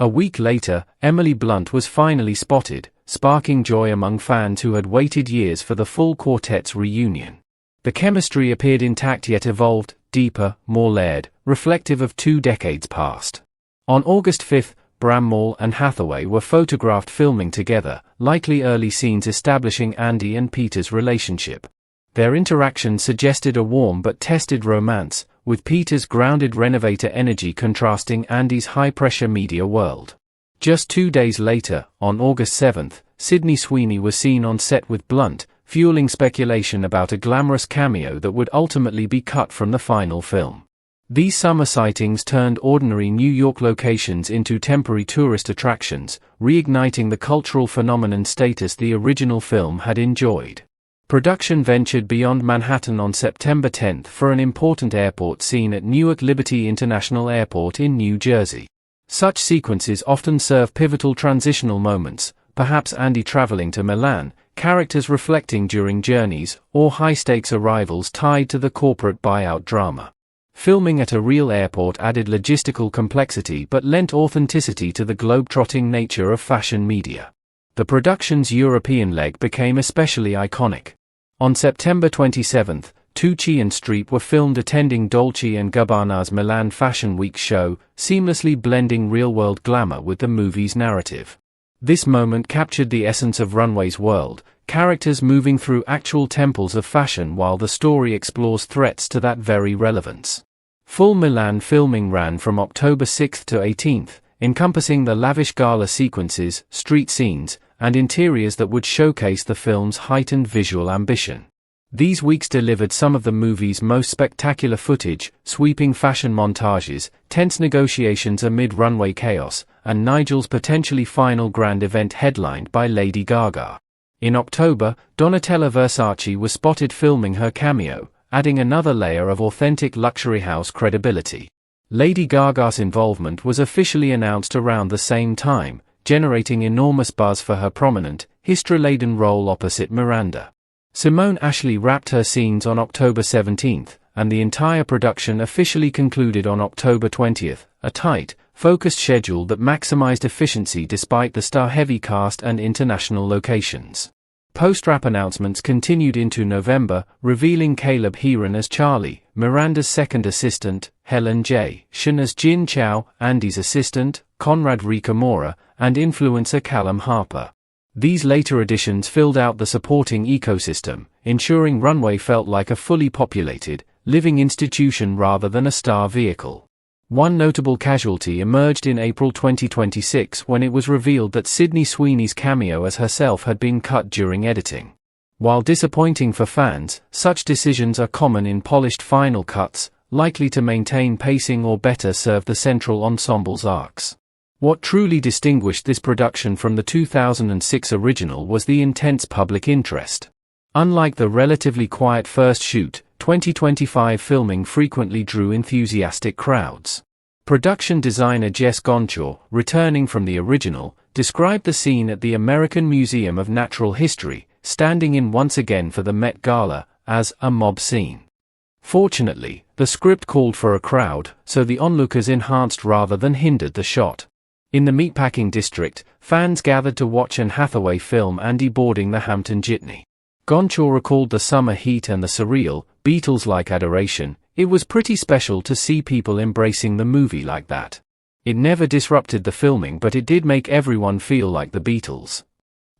A week later, Emily Blunt was finally spotted, sparking joy among fans who had waited years for the full quartet's reunion. The chemistry appeared intact yet evolved, deeper, more layered, reflective of 2 decades past. On August 5, Bramwell and Hathaway were photographed filming together, likely early scenes establishing Andy and Peter's relationship. Their interaction suggested a warm but tested romance, with Peter's grounded renovator energy contrasting Andy's high-pressure media world. Just 2 days later, on August 7, Sydney Sweeney was seen on set with Blunt, fueling speculation about a glamorous cameo that would ultimately be cut from the final film. These summer sightings turned ordinary New York locations into temporary tourist attractions, reigniting the cultural phenomenon status the original film had enjoyed. Production ventured beyond Manhattan on September 10 for an important airport scene at Newark Liberty International Airport in New Jersey. Such sequences often serve pivotal transitional moments, perhaps Andy traveling to Milan, characters reflecting during journeys, or high-stakes arrivals tied to the corporate buyout drama. Filming at a real airport added logistical complexity but lent authenticity to the globe-trotting nature of fashion media. The production's European leg became especially iconic. On September 27, Tucci and Streep were filmed attending Dolce & Gabbana's Milan Fashion Week show, seamlessly blending real-world glamour with the movie's narrative. This moment captured the essence of Runway's world, characters moving through actual temples of fashion while the story explores threats to that very relevance. Full Milan filming ran from October 6 to 18, encompassing the lavish gala sequences, street scenes, and interiors that would showcase the film's heightened visual ambition. These weeks delivered some of the movie's most spectacular footage, sweeping fashion montages, tense negotiations amid runway chaos, and Nigel's potentially final grand event headlined by Lady Gaga. In October, Donatella Versace was spotted filming her cameo, adding another layer of authentic luxury house credibility. Lady Gaga's involvement was officially announced around the same time, generating enormous buzz for her prominent, history-laden role opposite Miranda. Simone Ashley wrapped her scenes on October 17, and the entire production officially concluded on October 20, a tight, focused schedule that maximized efficiency despite the star-heavy cast and international locations. Post-wrap announcements continued into November, revealing Caleb Heron as Charlie, Miranda's second assistant, Helen J. Shan as Jin Chow, Andy's assistant, Conrad Ricamora, and influencer Callum Harper. These later additions filled out the supporting ecosystem, ensuring Runway felt like a fully populated, living institution rather than a star vehicle. One notable casualty emerged in April 2026 when it was revealed that Sydney Sweeney's cameo as herself had been cut during editing. While disappointing for fans, such decisions are common in polished final cuts, likely to maintain pacing or better serve the central ensemble's arcs. What truly distinguished this production from the 2006 original was the intense public interest. Unlike the relatively quiet first shoot, 2025 filming frequently drew enthusiastic crowds. Production designer Jess Gonchor, returning from the original, described the scene at the American Museum of Natural History, standing in once again for the Met Gala, as a mob scene. Fortunately, the script called for a crowd, so the onlookers enhanced rather than hindered the shot. In the meatpacking district, fans gathered to watch Anne Hathaway film Andy boarding the Hampton Jitney. Gonchor recalled the summer heat and the surreal, Beatles-like adoration. It was pretty special to see people embracing the movie like that. It never disrupted the filming, but it did make everyone feel like the Beatles.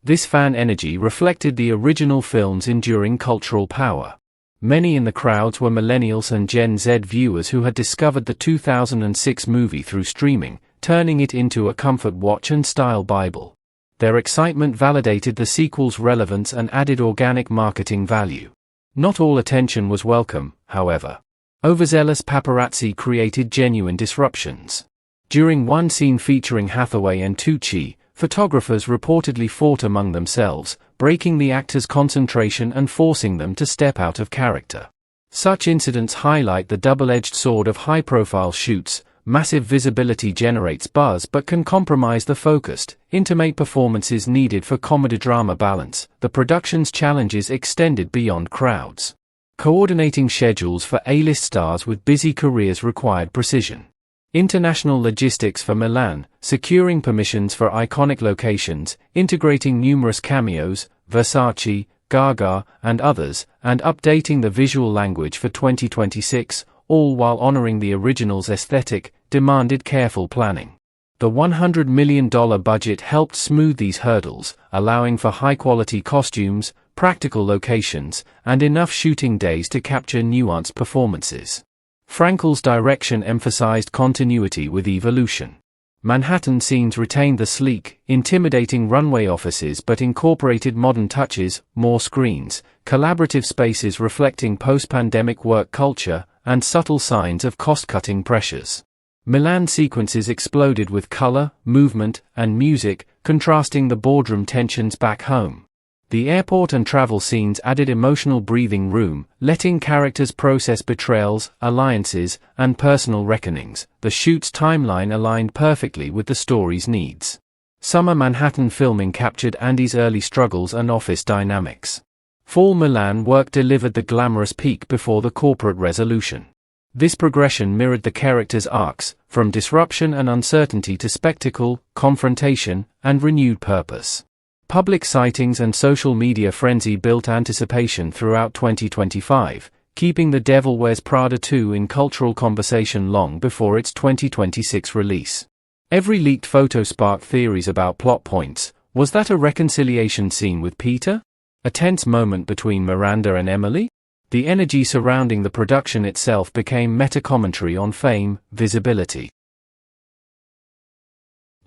This fan energy reflected the original film's enduring cultural power. Many in the crowds were millennials and Gen Z viewers who had discovered the 2006 movie through streaming, turning it into a comfort watch and style Bible. Their excitement validated the sequel's relevance and added organic marketing value. Not all attention was welcome, however. Overzealous paparazzi created genuine disruptions. During one scene featuring Hathaway and Tucci, photographers reportedly fought among themselves, breaking the actors' concentration and forcing them to step out of character. Such incidents highlight the double-edged sword of high-profile shoots. Massive visibility generates buzz but can compromise the focused, intimate performances needed for comedy-drama balance. The production's challenges extended beyond crowds. Coordinating schedules for A-list stars with busy careers required precision. International logistics for Milan, securing permissions for iconic locations, integrating numerous cameos, Versace, Gaga, and others, and updating the visual language for 2026, all while honoring the original's aesthetic, demanded careful planning. The $100 million budget helped smooth these hurdles, allowing for high-quality costumes, practical locations, and enough shooting days to capture nuanced performances. Frankel's direction emphasized continuity with evolution. Manhattan scenes retained the sleek, intimidating runway offices but incorporated modern touches, more screens, collaborative spaces reflecting post-pandemic work culture, and subtle signs of cost-cutting pressures. Milan sequences exploded with color, movement, and music, contrasting the boardroom tensions back home. The airport and travel scenes added emotional breathing room, letting characters process betrayals, alliances, and personal reckonings. The shoot's timeline aligned perfectly with the story's needs. Summer Manhattan filming captured Andy's early struggles and office dynamics. Fall Milan work delivered the glamorous peak before the corporate resolution. This progression mirrored the characters' arcs, from disruption and uncertainty to spectacle, confrontation, and renewed purpose. Public sightings and social media frenzy built anticipation throughout 2025, keeping The Devil Wears Prada 2 in cultural conversation long before its 2026 release. Every leaked photo sparked theories about plot points. Was that a reconciliation scene with Peter? A tense moment between Miranda and Emily? The energy surrounding the production itself became meta-commentary on fame, visibility.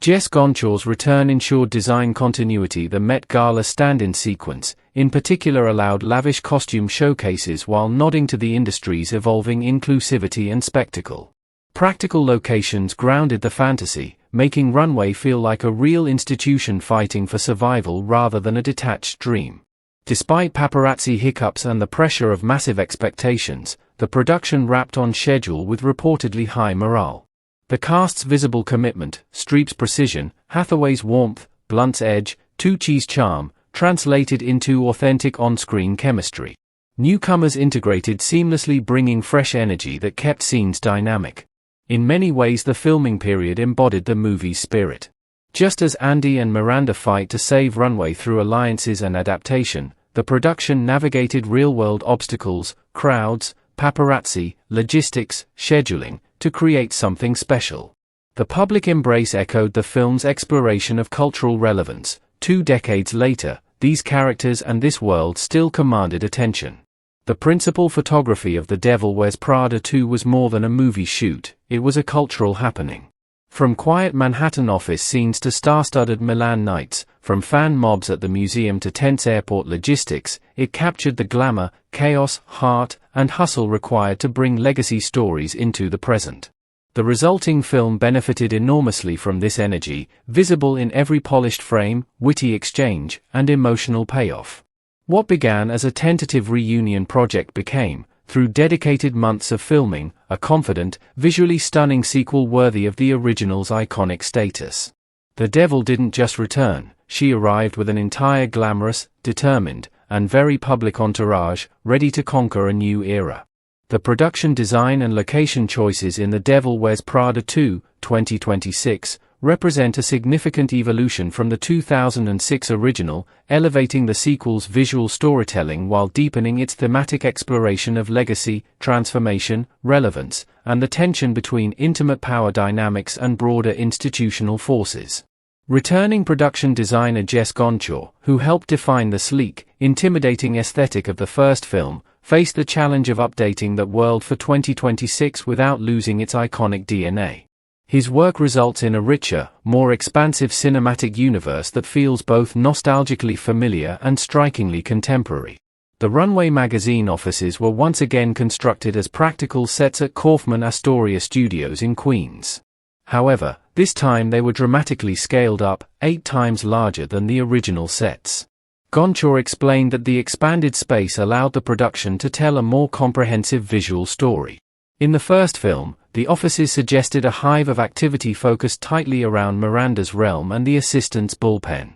Jess Gonchor's return ensured design continuity. The Met Gala stand-in sequence, in particular, allowed lavish costume showcases while nodding to the industry's evolving inclusivity and spectacle. Practical locations grounded the fantasy, making Runway feel like a real institution fighting for survival rather than a detached dream. Despite paparazzi hiccups and the pressure of massive expectations, the production wrapped on schedule with reportedly high morale. The cast's visible commitment, Streep's precision, Hathaway's warmth, Blunt's edge, Tucci's charm, translated into authentic on-screen chemistry. Newcomers integrated seamlessly, bringing fresh energy that kept scenes dynamic. In many ways, the filming period embodied the movie's spirit. Just as Andy and Miranda fight to save Runway through alliances and adaptation, the production navigated real-world obstacles, crowds, paparazzi, logistics, scheduling, to create something special. The public embrace echoed the film's exploration of cultural relevance. 2 decades later, these characters and this world still commanded attention. The principal photography of The Devil Wears Prada 2 was more than a movie shoot, it was a cultural happening. From quiet Manhattan office scenes to star-studded Milan nights, from fan mobs at the museum to tense airport logistics, it captured the glamour, chaos, heart, and hustle required to bring legacy stories into the present. The resulting film benefited enormously from this energy, visible in every polished frame, witty exchange, and emotional payoff. What began as a tentative reunion project became, through dedicated months of filming, a confident, visually stunning sequel worthy of the original's iconic status. The Devil didn't just return, she arrived with an entire glamorous, determined, and very public entourage, ready to conquer a new era. The production design and location choices in The Devil Wears Prada 2, 2026, represent a significant evolution from the 2006 original, elevating the sequel's visual storytelling while deepening its thematic exploration of legacy, transformation, relevance, and the tension between intimate power dynamics and broader institutional forces. Returning production designer Jess Gonchor, who helped define the sleek, intimidating aesthetic of the first film, faced the challenge of updating that world for 2026 without losing its iconic DNA. His work results in a richer, more expansive cinematic universe that feels both nostalgically familiar and strikingly contemporary. The Runway magazine offices were once again constructed as practical sets at Kaufman Astoria Studios in Queens. However, this time they were dramatically scaled up, 8 times larger than the original sets. Gonchor explained that the expanded space allowed the production to tell a more comprehensive visual story. In the first film, the offices suggested a hive of activity focused tightly around Miranda's realm and the assistant's bullpen.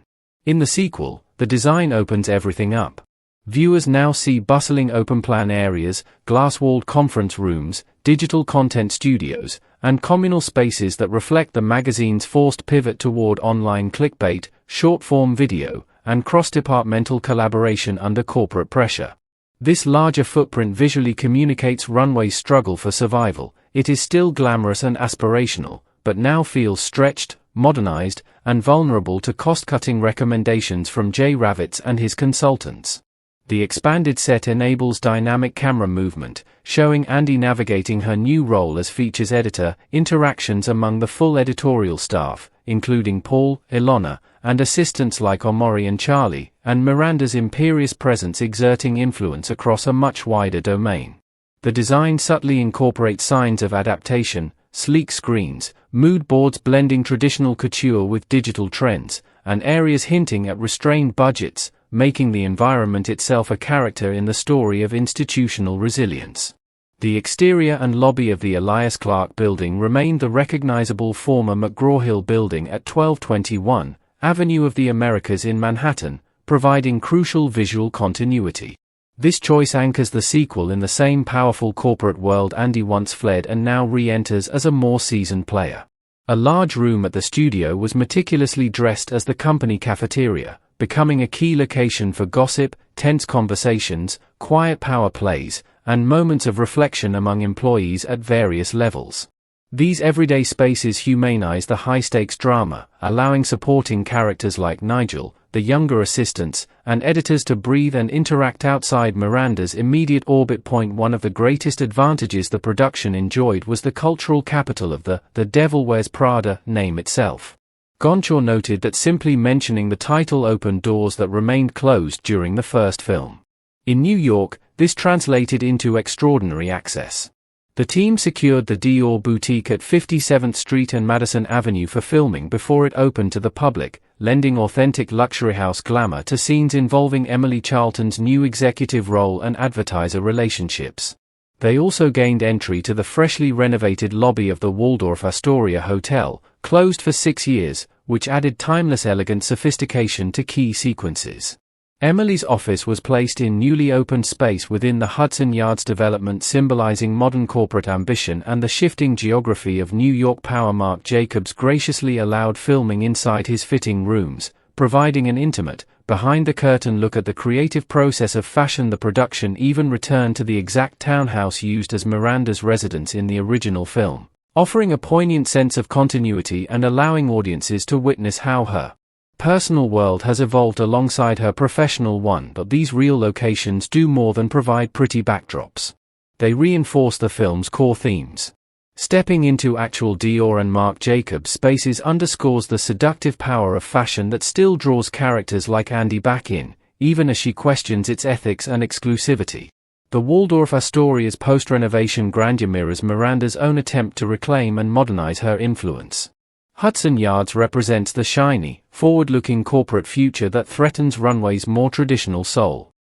In the sequel, the design opens everything up. Viewers now see bustling open-plan areas, glass-walled conference rooms, digital content studios, and communal spaces that reflect the magazine's forced pivot toward online clickbait, short-form video, and cross-departmental collaboration under corporate pressure. This larger footprint visually communicates Runway's struggle for survival. It is still glamorous and aspirational, but now feels stretched, modernized, and vulnerable to cost-cutting recommendations from Jay Ravitz and his consultants. The expanded set enables dynamic camera movement, showing Andy navigating her new role as features editor, interactions among the full editorial staff, including Paul, Ilona, and assistants like Omori and Charlie, and Miranda's imperious presence exerting influence across a much wider domain. The design subtly incorporates signs of adaptation, sleek screens, mood boards blending traditional couture with digital trends, and areas hinting at restrained budgets, making the environment itself a character in the story of institutional resilience. The exterior and lobby of the Elias Clark building remained the recognizable former McGraw-Hill building at 1221 Avenue of the Americas in Manhattan, providing crucial visual continuity. This choice anchors the sequel in the same powerful corporate world Andy once fled and now re-enters as a more seasoned player. A large room at the studio was meticulously dressed as the company cafeteria, becoming a key location for gossip, tense conversations, quiet power plays, and moments of reflection among employees at various levels. These everyday spaces humanize the high-stakes drama, allowing supporting characters like Nigel, the younger assistants, and editors to breathe and interact outside Miranda's immediate orbit. One of the greatest advantages the production enjoyed was the cultural capital of the Devil Wears Prada name itself. Gonchor noted that simply mentioning the title opened doors that remained closed during the first film. In New York, this translated into extraordinary access. The team secured the Dior boutique at 57th Street and Madison Avenue for filming before it opened to the public, lending authentic luxury house glamour to scenes involving Emily Charlton's new executive role and advertiser relationships. They also gained entry to the freshly renovated lobby of the Waldorf Astoria Hotel, closed for 6 years, which added timeless elegant sophistication to key sequences. Emily's office was placed in newly opened space within the Hudson Yards development, symbolizing modern corporate ambition and the shifting geography of New York power. Marc Jacobs graciously allowed filming inside his fitting rooms, providing an intimate, behind-the-curtain look at the creative process of fashion. The production even returned to the exact townhouse used as Miranda's residence in the original film, offering a poignant sense of continuity and allowing audiences to witness how her personal world has evolved alongside her professional one. But these real locations do more than provide pretty backdrops. They reinforce the film's core themes. Stepping into actual Dior and Marc Jacobs spaces underscores the seductive power of fashion that still draws characters like Andy back in, even as she questions its ethics and exclusivity. The Waldorf Astoria's post-renovation grandeur mirrors Miranda's own attempt to reclaim and modernize her influence. Hudson Yards represents the shiny, forward-looking corporate future that threatens Runway's more traditional soul.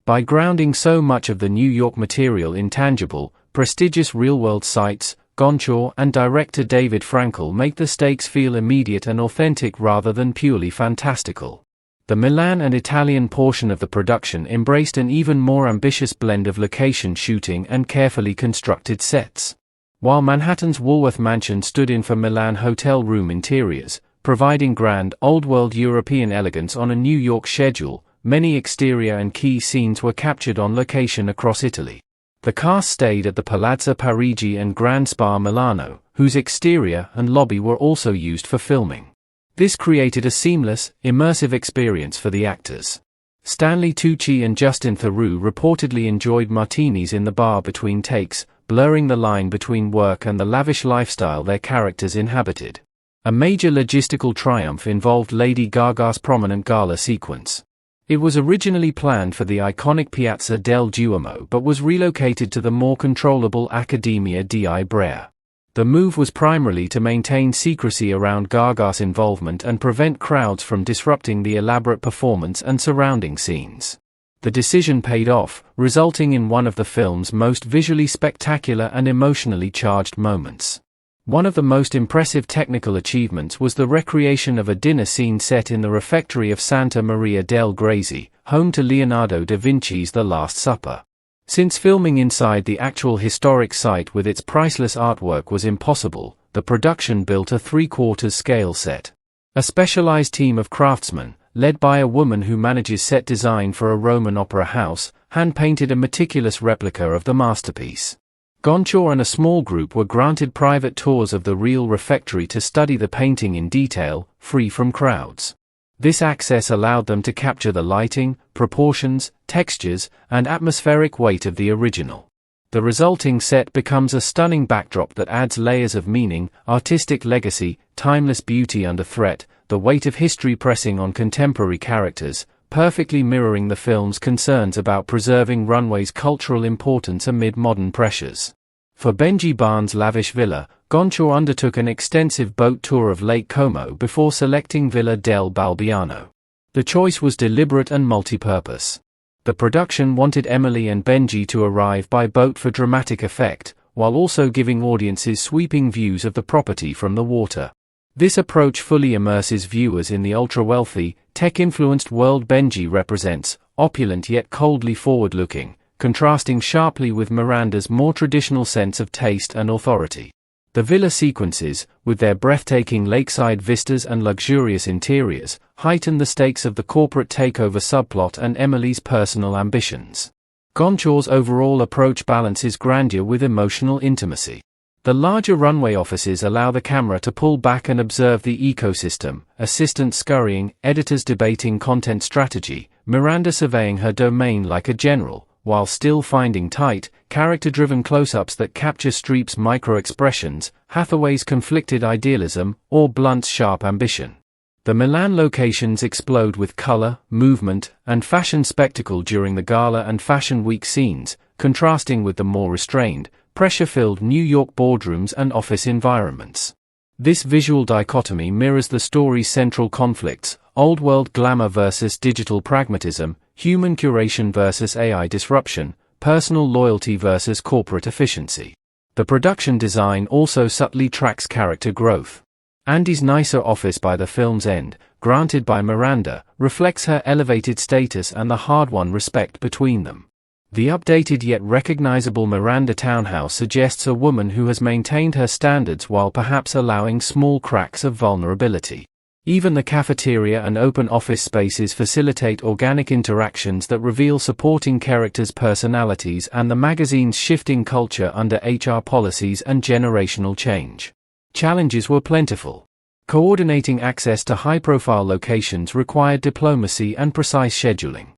By grounding so much of the New York material in tangible, prestigious real-world sites, Gonchor and director David Frankel make the stakes feel immediate and authentic rather than purely fantastical. The Milan and Italian portion of the production embraced an even more ambitious blend of location shooting and carefully constructed sets. While Manhattan's Woolworth Mansion stood in for Milan hotel room interiors, providing grand, old-world European elegance on a New York schedule, many exterior and key scenes were captured on location across Italy. The cast stayed at the Palazzo Parigi and Grand Spa Milano, whose exterior and lobby were also used for filming. This created a seamless, immersive experience for the actors. Stanley Tucci and Justin Theroux reportedly enjoyed martinis in the bar between takes, blurring the line between work and the lavish lifestyle their characters inhabited. A major logistical triumph involved Lady Gaga's prominent gala sequence. It was originally planned for the iconic Piazza del Duomo but was relocated to the more controllable Accademia di Brera. The move was primarily to maintain secrecy around Gaga's involvement and prevent crowds from disrupting the elaborate performance and surrounding scenes. The decision paid off, resulting in one of the film's most visually spectacular and emotionally charged moments. One of the most impressive technical achievements was the recreation of a dinner scene set in the refectory of Santa Maria del Grazie, home to Leonardo da Vinci's The Last Supper. Since filming inside the actual historic site with its priceless artwork was impossible, the production built a 3/4 scale set. A specialized team of craftsmen, led by a woman who manages set design for a Roman opera house, hand-painted a meticulous replica of the masterpiece. Gonchor and a small group were granted private tours of the real refectory to study the painting in detail, free from crowds. This access allowed them to capture the lighting, proportions, textures, and atmospheric weight of the original. The resulting set becomes a stunning backdrop that adds layers of meaning, artistic legacy, timeless beauty under threat, the weight of history pressing on contemporary characters, perfectly mirroring the film's concerns about preserving Runway's cultural importance amid modern pressures. For Benji Barnes' lavish villa, Gonchor undertook an extensive boat tour of Lake Como before selecting Villa del Balbiano. The choice was deliberate and multi-purpose. The production wanted Emily and Benji to arrive by boat for dramatic effect, while also giving audiences sweeping views of the property from the water. This approach fully immerses viewers in the ultra-wealthy, tech-influenced world Benji represents, opulent yet coldly forward-looking, contrasting sharply with Miranda's more traditional sense of taste and authority. The villa sequences, with their breathtaking lakeside vistas and luxurious interiors, heighten the stakes of the corporate takeover subplot and Emily's personal ambitions. Gonchor's overall approach balances grandeur with emotional intimacy. The larger runway offices allow the camera to pull back and observe the ecosystem, assistants scurrying, editors debating content strategy, Miranda surveying her domain like a general, while still finding tight, character-driven close-ups that capture Streep's micro-expressions, Hathaway's conflicted idealism, or Blunt's sharp ambition. The Milan locations explode with color, movement, and fashion spectacle during the gala and fashion week scenes, contrasting with the more restrained, pressure-filled New York boardrooms and office environments. This visual dichotomy mirrors the story's central conflicts: old-world glamour versus digital pragmatism, human curation versus AI disruption, personal loyalty versus corporate efficiency. The production design also subtly tracks character growth. Andy's nicer office by the film's end, granted by Miranda, reflects her elevated status and the hard-won respect between them. The updated yet recognizable Miranda townhouse suggests a woman who has maintained her standards while perhaps allowing small cracks of vulnerability. Even the cafeteria and open office spaces facilitate organic interactions that reveal supporting characters' personalities and the magazine's shifting culture under HR policies and generational change. Challenges were plentiful. Coordinating access to high-profile locations required diplomacy and precise scheduling.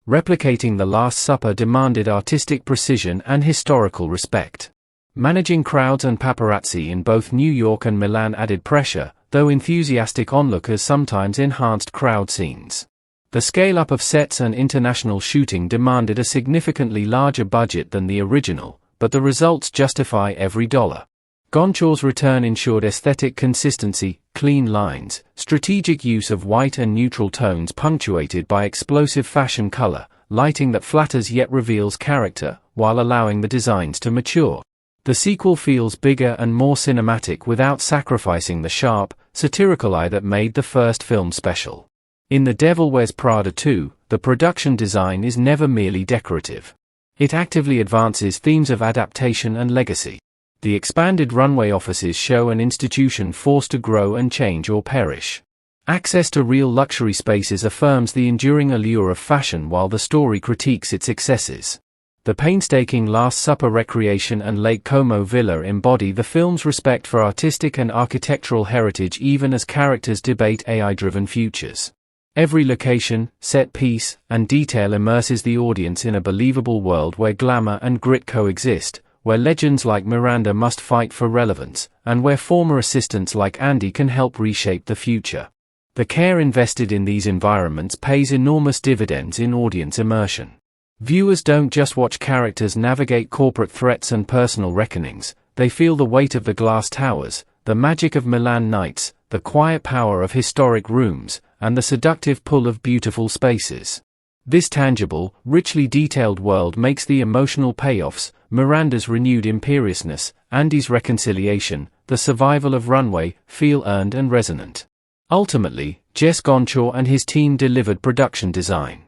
Replicating The Last Supper demanded artistic precision and historical respect. Managing crowds and paparazzi in both New York and Milan added pressure, though enthusiastic onlookers sometimes enhanced crowd scenes. The scale-up of sets and international shooting demanded a significantly larger budget than the original, but the results justify every dollar. Gonchor's return ensured aesthetic consistency, clean lines, strategic use of white and neutral tones punctuated by explosive fashion color, lighting that flatters yet reveals character, while allowing the designs to mature. The sequel feels bigger and more cinematic without sacrificing the sharp, satirical eye that made the first film special. In The Devil Wears Prada 2, the production design is never merely decorative. It actively advances themes of adaptation and legacy. The expanded runway offices show an institution forced to grow and change or perish. Access to real luxury spaces affirms the enduring allure of fashion while the story critiques its excesses. The painstaking Last Supper recreation and Lake Como villa embody the film's respect for artistic and architectural heritage even as characters debate AI-driven futures. Every location, set piece, and detail immerses the audience in a believable world where glamour and grit coexist, where legends like Miranda must fight for relevance, and where former assistants like Andy can help reshape the future. The care invested in these environments pays enormous dividends in audience immersion. Viewers don't just watch characters navigate corporate threats and personal reckonings, they feel the weight of the glass towers, the magic of Milan nights, the quiet power of historic rooms, and the seductive pull of beautiful spaces. This tangible, richly detailed world makes the emotional payoffs, Miranda's renewed imperiousness, Andy's reconciliation, the survival of Runway, feel earned and resonant. Ultimately, Jess Gonchor and his team delivered production design.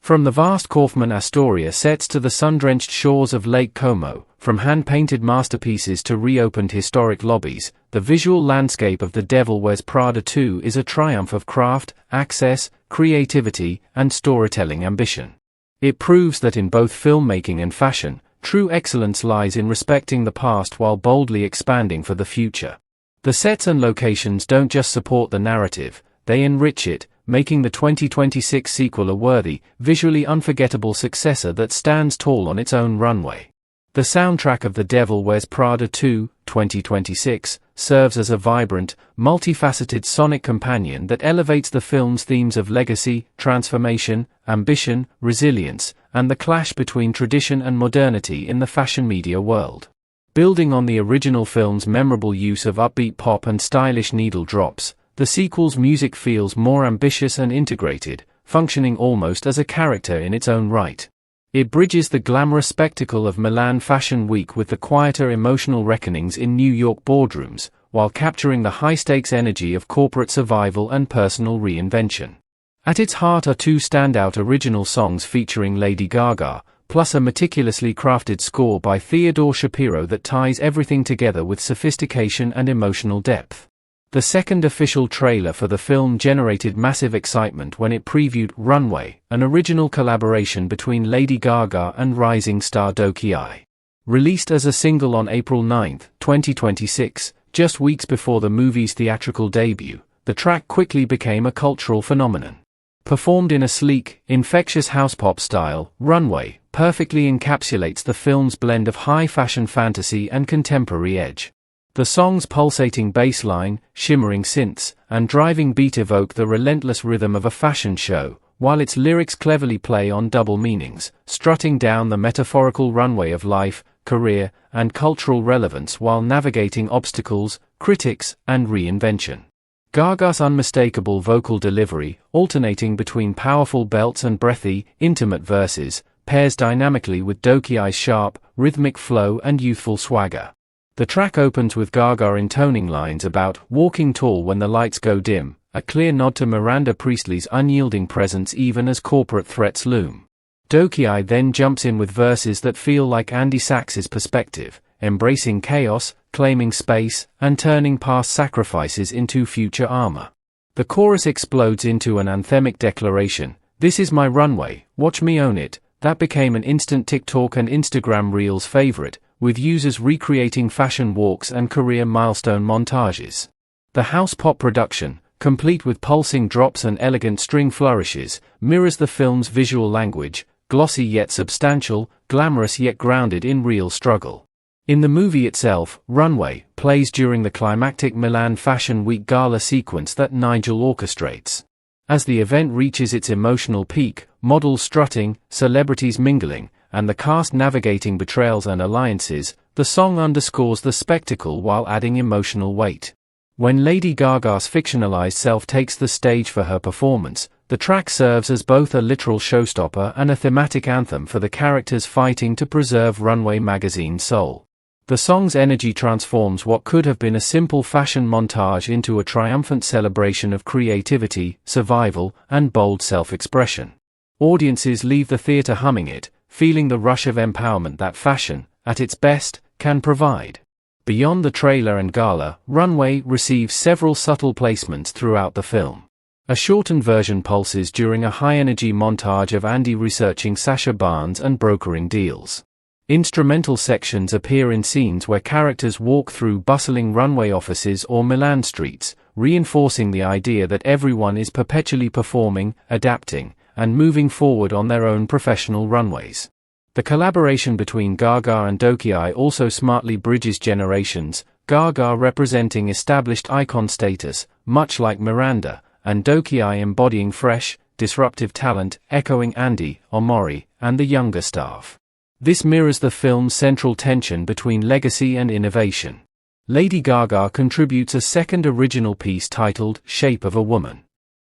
From the vast Kaufman Astoria sets to the sun-drenched shores of Lake Como, from hand-painted masterpieces to reopened historic lobbies, the visual landscape of The Devil Wears Prada 2 is a triumph of craft, access, creativity, and storytelling ambition. It proves that in both filmmaking and fashion, true excellence lies in respecting the past while boldly expanding for the future. The sets and locations don't just support the narrative, they enrich it, making the 2026 sequel a worthy, visually unforgettable successor that stands tall on its own runway. The soundtrack of The Devil Wears Prada 2, 2026, serves as a vibrant, multifaceted sonic companion that elevates the film's themes of legacy, transformation, ambition, resilience, and the clash between tradition and modernity in the fashion media world. Building on the original film's memorable use of upbeat pop and stylish needle drops, the sequel's music feels more ambitious and integrated, functioning almost as a character in its own right. It bridges the glamorous spectacle of Milan Fashion Week with the quieter emotional reckonings in New York boardrooms, while capturing the high-stakes energy of corporate survival and personal reinvention. At its heart are two standout original songs featuring Lady Gaga, plus a meticulously crafted score by Theodore Shapiro that ties everything together with sophistication and emotional depth. The second official trailer for the film generated massive excitement when it previewed Runway, an original collaboration between Lady Gaga and rising star Doki. Released as a single on April 9, 2026, just weeks before the movie's theatrical debut, the track quickly became a cultural phenomenon. Performed in a sleek, infectious house pop style, Runway perfectly encapsulates the film's blend of high fashion fantasy and contemporary edge. The song's pulsating bass line, shimmering synths, and driving beat evoke the relentless rhythm of a fashion show, while its lyrics cleverly play on double meanings, strutting down the metaphorical runway of life, career, and cultural relevance while navigating obstacles, critics, and reinvention. Gaga's unmistakable vocal delivery, alternating between powerful belts and breathy, intimate verses, pairs dynamically with Dokiai's sharp, rhythmic flow and youthful swagger. The track opens with Gaga intoning lines about walking tall when the lights go dim, a clear nod to Miranda Priestly's unyielding presence even as corporate threats loom. Dokiai then jumps in with verses that feel like Andy Sachs's perspective, embracing chaos, claiming space, and turning past sacrifices into future armor. The chorus explodes into an anthemic declaration, "This is my runway, watch me own it," that became an instant TikTok and Instagram Reels favorite, with users recreating fashion walks and career milestone montages. The house pop production, complete with pulsing drops and elegant string flourishes, mirrors the film's visual language, glossy yet substantial, glamorous yet grounded in real struggle. In the movie itself, Runway plays during the climactic Milan Fashion Week gala sequence that Nigel orchestrates. As the event reaches its emotional peak, models strutting, celebrities mingling, and the cast navigating betrayals and alliances, the song underscores the spectacle while adding emotional weight. When Lady Gaga's fictionalized self takes the stage for her performance, the track serves as both a literal showstopper and a thematic anthem for the characters fighting to preserve Runway magazine's soul. The song's energy transforms what could have been a simple fashion montage into a triumphant celebration of creativity, survival, and bold self-expression. Audiences leave the theater humming it, feeling the rush of empowerment that fashion, at its best, can provide. Beyond the trailer and gala, Runway receives several subtle placements throughout the film. A shortened version pulses during a high-energy montage of Andy researching Sacha Barnes and brokering deals. Instrumental sections appear in scenes where characters walk through bustling runway offices or Milan streets, reinforcing the idea that everyone is perpetually performing, adapting, and moving forward on their own professional runways. The collaboration between Gaga and Dokiai also smartly bridges generations, Gaga representing established icon status, much like Miranda, and Dokiai embodying fresh, disruptive talent, echoing Andy, Omori, and the younger staff. This mirrors the film's central tension between legacy and innovation. Lady Gaga contributes a second original piece titled Shape of a Woman.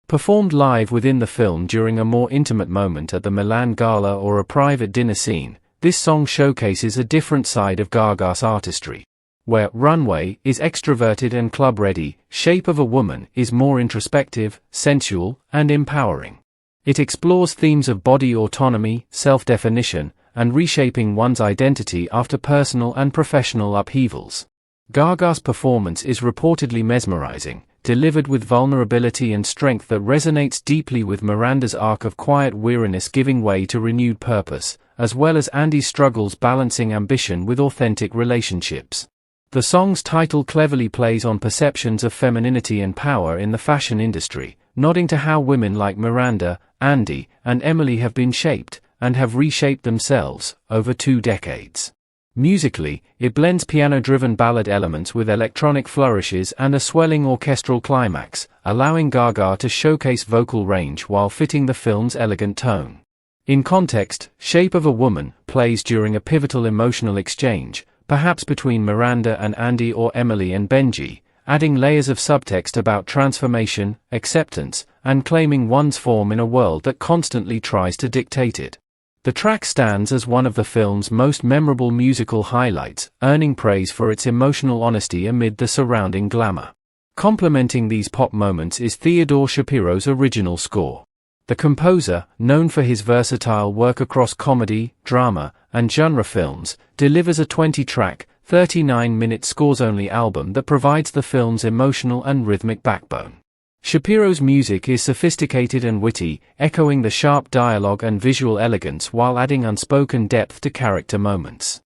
Performed live within the film during a more intimate moment at the Milan Gala or a private dinner scene, this song showcases a different side of Gaga's artistry. Where Runway is extroverted and club-ready, Shape of a Woman is more introspective, sensual, and empowering. It explores themes of body autonomy, self-definition, and reshaping one's identity after personal and professional upheavals. Gaga's performance is reportedly mesmerizing, delivered with vulnerability and strength that resonates deeply with Miranda's arc of quiet weariness giving way to renewed purpose, as well as Andy's struggles balancing ambition with authentic relationships. The song's title cleverly plays on perceptions of femininity and power in the fashion industry, nodding to how women like Miranda, Andy, and Emily have been shaped, and have reshaped themselves, over 2 decades. Musically, it blends piano-driven ballad elements with electronic flourishes and a swelling orchestral climax, allowing Gaga to showcase vocal range while fitting the film's elegant tone. In context, Shape of a Woman plays during a pivotal emotional exchange, perhaps between Miranda and Andy or Emily and Benji, adding layers of subtext about transformation, acceptance, and claiming one's form in a world that constantly tries to dictate it. The track stands as one of the film's most memorable musical highlights, earning praise for its emotional honesty amid the surrounding glamour. Complementing these pop moments is Theodore Shapiro's original score. The composer, known for his versatile work across comedy, drama, and genre films, delivers a 20-track, 39-minute scores-only album that provides the film's emotional and rhythmic backbone. Shapiro's music is sophisticated and witty, echoing the sharp dialogue and visual elegance while adding unspoken depth to character moments.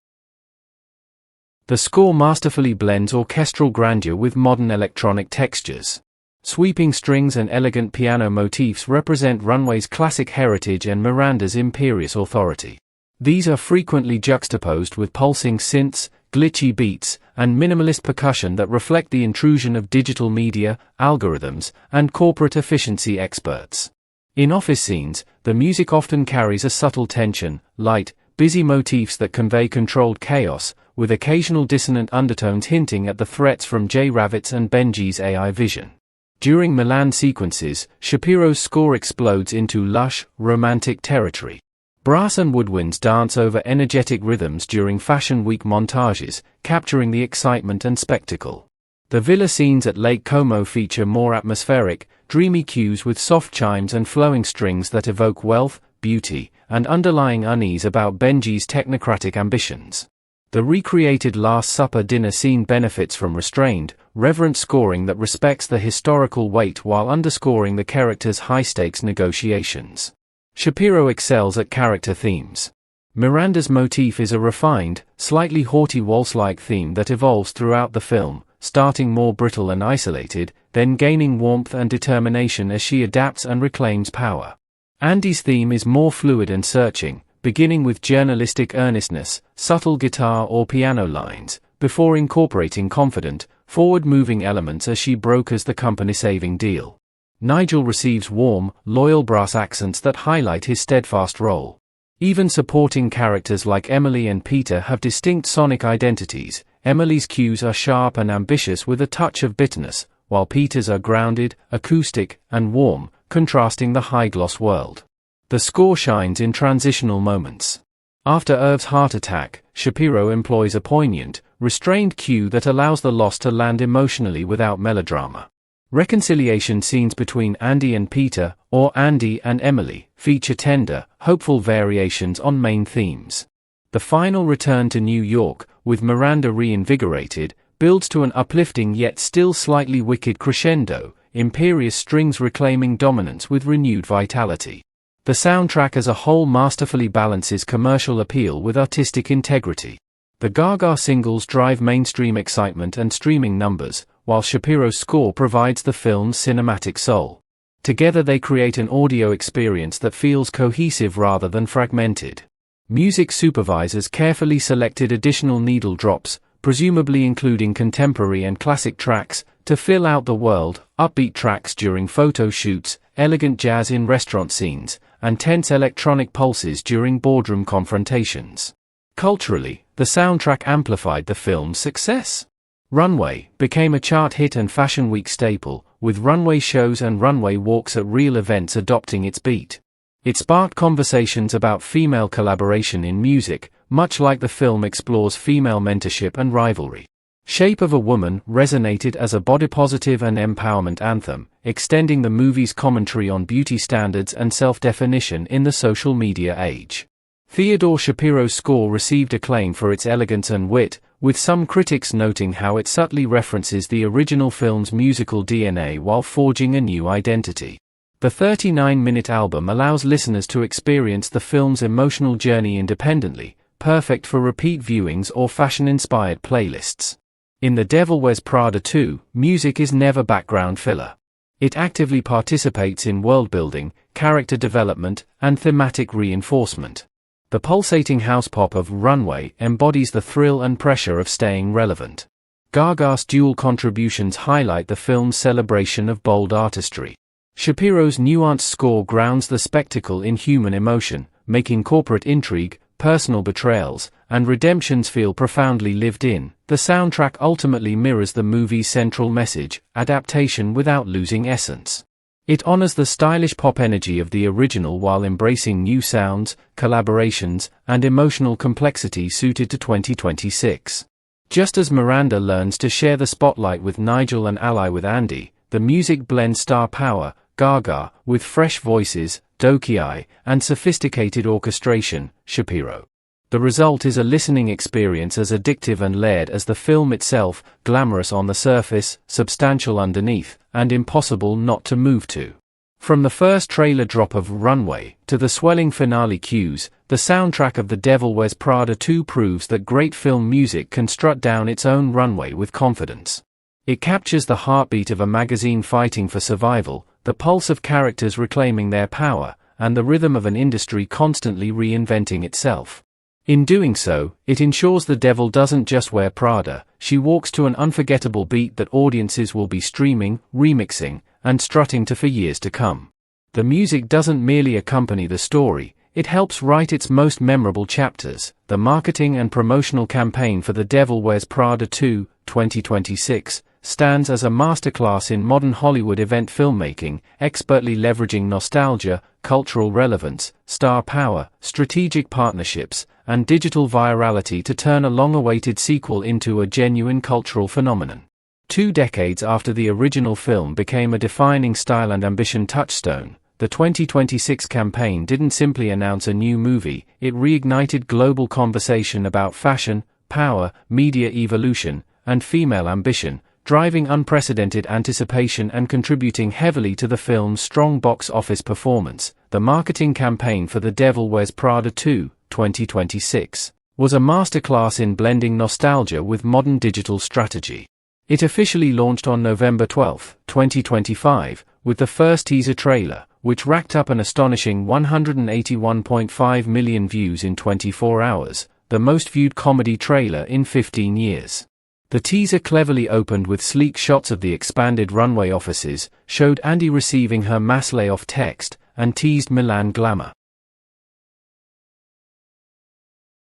The score masterfully blends orchestral grandeur with modern electronic textures. Sweeping strings and elegant piano motifs represent Runway's classic heritage and Miranda's imperious authority. These are frequently juxtaposed with pulsing synths, glitchy beats, and minimalist percussion that reflect the intrusion of digital media, algorithms, and corporate efficiency experts. In office scenes, the music often carries a subtle tension, light, busy motifs that convey controlled chaos, with occasional dissonant undertones hinting at the threats from Jay Ravitz and Benji's AI vision. During Milan sequences, Shapiro's score explodes into lush, romantic territory. Brass and woodwinds dance over energetic rhythms during Fashion Week montages, capturing the excitement and spectacle. The villa scenes at Lake Como feature more atmospheric, dreamy cues with soft chimes and flowing strings that evoke wealth, beauty, and underlying unease about Benji's technocratic ambitions. The recreated Last Supper dinner scene benefits from restrained, reverent scoring that respects the historical weight while underscoring the characters' high-stakes negotiations. Shapiro excels at character themes. Miranda's motif is a refined, slightly haughty waltz-like theme that evolves throughout the film, starting more brittle and isolated, then gaining warmth and determination as she adapts and reclaims power. Andy's theme is more fluid and searching, beginning with journalistic earnestness, subtle guitar or piano lines, before incorporating confident, forward-moving elements as she brokers the company-saving deal. Nigel receives warm, loyal brass accents that highlight his steadfast role. Even supporting characters like Emily and Peter have distinct sonic identities. Emily's cues are sharp and ambitious with a touch of bitterness, while Peter's are grounded, acoustic, and warm, contrasting the high-gloss world. The score shines in transitional moments. After Irv's heart attack, Shapiro employs a poignant, restrained cue that allows the loss to land emotionally without melodrama. Reconciliation scenes between Andy and Peter, or Andy and Emily, feature tender, hopeful variations on main themes. The final return to New York, with Miranda reinvigorated, builds to an uplifting yet still slightly wicked crescendo, imperious strings reclaiming dominance with renewed vitality. The soundtrack as a whole masterfully balances commercial appeal with artistic integrity. The Gaga singles drive mainstream excitement and streaming numbers, while Shapiro's score provides the film's cinematic soul. Together they create an audio experience that feels cohesive rather than fragmented. Music supervisors carefully selected additional needle drops, presumably including contemporary and classic tracks, to fill out the world, upbeat tracks during photo shoots, elegant jazz in restaurant scenes, and tense electronic pulses during boardroom confrontations. Culturally, the soundtrack amplified the film's success. Runway became a chart hit and Fashion Week staple, with runway shows and runway walks at real events adopting its beat. It sparked conversations about female collaboration in music, much like the film explores female mentorship and rivalry. Shape of a Woman resonated as a body-positive and empowerment anthem, extending the movie's commentary on beauty standards and self-definition in the social media age. Theodore Shapiro's score received acclaim for its elegance and wit, with some critics noting how it subtly references the original film's musical DNA while forging a new identity. The 39-minute album allows listeners to experience the film's emotional journey independently, perfect for repeat viewings or fashion-inspired playlists. In The Devil Wears Prada 2, music is never background filler. It actively participates in world-building, character development, and thematic reinforcement. The pulsating house pop of Runway embodies the thrill and pressure of staying relevant. Gaga's dual contributions highlight the film's celebration of bold artistry. Shapiro's nuanced score grounds the spectacle in human emotion, making corporate intrigue, personal betrayals, and redemptions feel profoundly lived in. The soundtrack ultimately mirrors the movie's central message, adaptation without losing essence. It honors the stylish pop energy of the original while embracing new sounds, collaborations, and emotional complexity suited to 2026. Just as Miranda learns to share the spotlight with Nigel and ally with Andy, the music blends star power, Gaga, with fresh voices, Doki, and sophisticated orchestration, Shapiro. The result is a listening experience as addictive and layered as the film itself, glamorous on the surface, substantial underneath, and impossible not to move to. From the first trailer drop of Runway to the swelling finale cues, the soundtrack of The Devil Wears Prada 2 proves that great film music can strut down its own runway with confidence. It captures the heartbeat of a magazine fighting for survival, the pulse of characters reclaiming their power, and the rhythm of an industry constantly reinventing itself. In doing so, it ensures the devil doesn't just wear Prada, she walks to an unforgettable beat that audiences will be streaming, remixing, and strutting to for years to come. The music doesn't merely accompany the story, it helps write its most memorable chapters. The marketing and promotional campaign for The Devil Wears Prada 2, 2026, stands as a masterclass in modern Hollywood event filmmaking, expertly leveraging nostalgia, cultural relevance, star power, strategic partnerships, and digital virality to turn a long-awaited sequel into a genuine cultural phenomenon. 2 decades after the original film became a defining style and ambition touchstone, the 2026 campaign didn't simply announce a new movie, it reignited global conversation about fashion, power, media evolution, and female ambition, driving unprecedented anticipation and contributing heavily to the film's strong box office performance. The marketing campaign for The Devil Wears Prada 2, 2026, was a masterclass in blending nostalgia with modern digital strategy. It officially launched on November 12, 2025, with the first teaser trailer, which racked up an astonishing 181.5 million views in 24 hours, the most viewed comedy trailer in 15 years. The teaser cleverly opened with sleek shots of the expanded runway offices, showed Andy receiving her mass layoff text, and teased Milan glamour.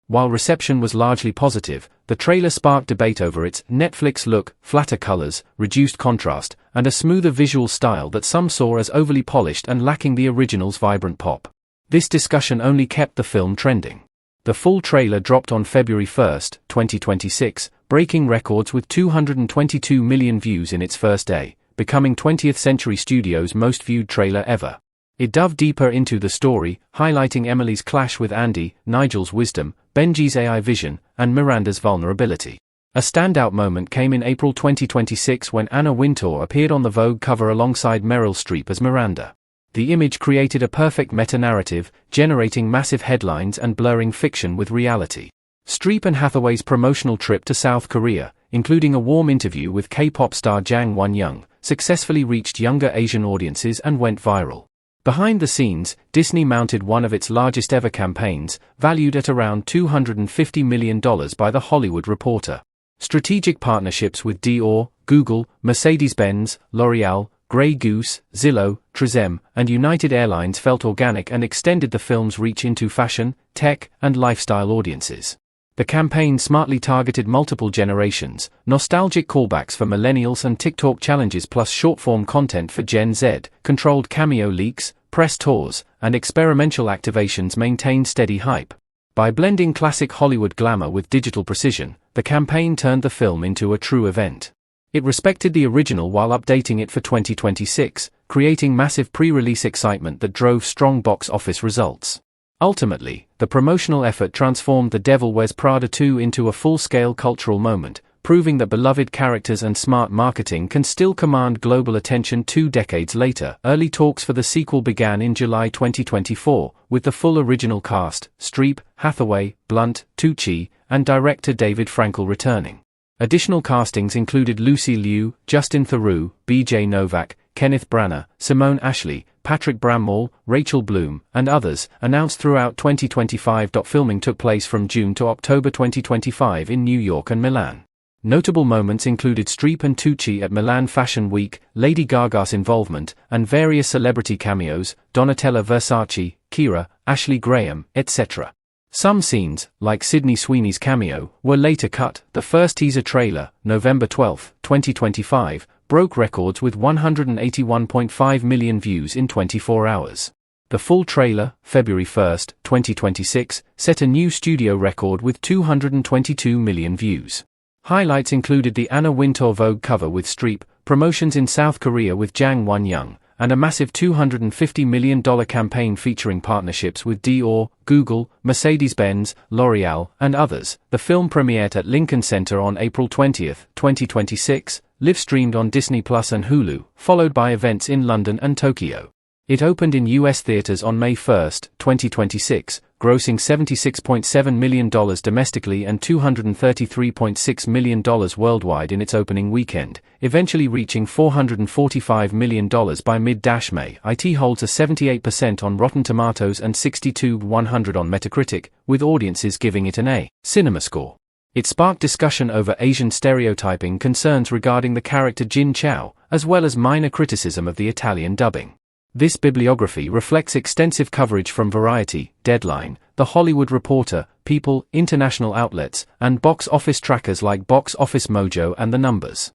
While reception was largely positive, the trailer sparked debate over its Netflix look, flatter colors, reduced contrast, and a smoother visual style that some saw as overly polished and lacking the original's vibrant pop. This discussion only kept the film trending. The full trailer dropped on February 1, 2026, breaking records with 222 million views in its first day, becoming 20th Century Studios' most viewed trailer ever. It delved deeper into the story, highlighting Emily's clash with Andy, Nigel's wisdom, Benji's AI vision, and Miranda's vulnerability. A standout moment came in April 2026 when Anna Wintour appeared on the Vogue cover alongside Meryl Streep as Miranda. The image created a perfect meta-narrative, generating massive headlines and blurring fiction with reality. Streep and Hathaway's promotional trip to South Korea, including a warm interview with K-pop star Jang Won-young, successfully reached younger Asian audiences and went viral. Behind the scenes, Disney mounted one of its largest ever campaigns, valued at around $250 million by The Hollywood Reporter. Strategic partnerships with Dior, Google, Mercedes-Benz, L'Oreal, Grey Goose, Zillow, Trizem, and United Airlines felt organic and extended the film's reach into fashion, tech, and lifestyle audiences. The campaign smartly targeted multiple generations, nostalgic callbacks for millennials and TikTok challenges plus short-form content for Gen Z, controlled cameo leaks, press tours, and experimental activations maintained steady hype. By blending classic Hollywood glamour with digital precision, the campaign turned the film into a true event. It respected the original while updating it for 2026, creating massive pre-release excitement that drove strong box office results. Ultimately, the promotional effort transformed The Devil Wears Prada 2 into a full-scale cultural moment, proving that beloved characters and smart marketing can still command global attention 2 decades later. Early talks for the sequel began in July 2024, with the full original cast, Streep, Hathaway, Blunt, Tucci, and director David Frankel returning. Additional castings included Lucy Liu, Justin Theroux, BJ Novak, Kenneth Branagh, Simone Ashley, Patrick Bramall, Rachel Bloom, and others, announced throughout 2025. Filming took place from June to October 2025 in New York and Milan. Notable moments included Streep and Tucci at Milan Fashion Week, Lady Gaga's involvement, and various celebrity cameos, Donatella Versace, Kira, Ashley Graham, etc. Some scenes, like Sydney Sweeney's cameo, were later cut. The first teaser trailer, November 12, 2025, broke records with 181.5 million views in 24 hours. The full trailer, February 1, 2026, set a new studio record with 222 million views. Highlights included the Anna Wintour Vogue cover with Streep, promotions in South Korea with Jang Won-young, and a massive $250 million campaign featuring partnerships with Dior, Google, Mercedes-Benz, L'Oreal, and others. The film premiered at Lincoln Center on April 20, 2026, live-streamed on Disney Plus and Hulu, followed by events in London and Tokyo. It opened in U.S. theaters on May 1, 2026, grossing $76.7 million domestically and $233.6 million worldwide in its opening weekend, eventually reaching $445 million by mid-May. It holds a 78% on Rotten Tomatoes and 62/100 on Metacritic, with audiences giving it an A. Cinema score. It sparked discussion over Asian stereotyping concerns regarding the character Jin Chao, as well as minor criticism of the Italian dubbing. This bibliography reflects extensive coverage from Variety, Deadline, The Hollywood Reporter, People, international outlets, and box office trackers like Box Office Mojo and The Numbers.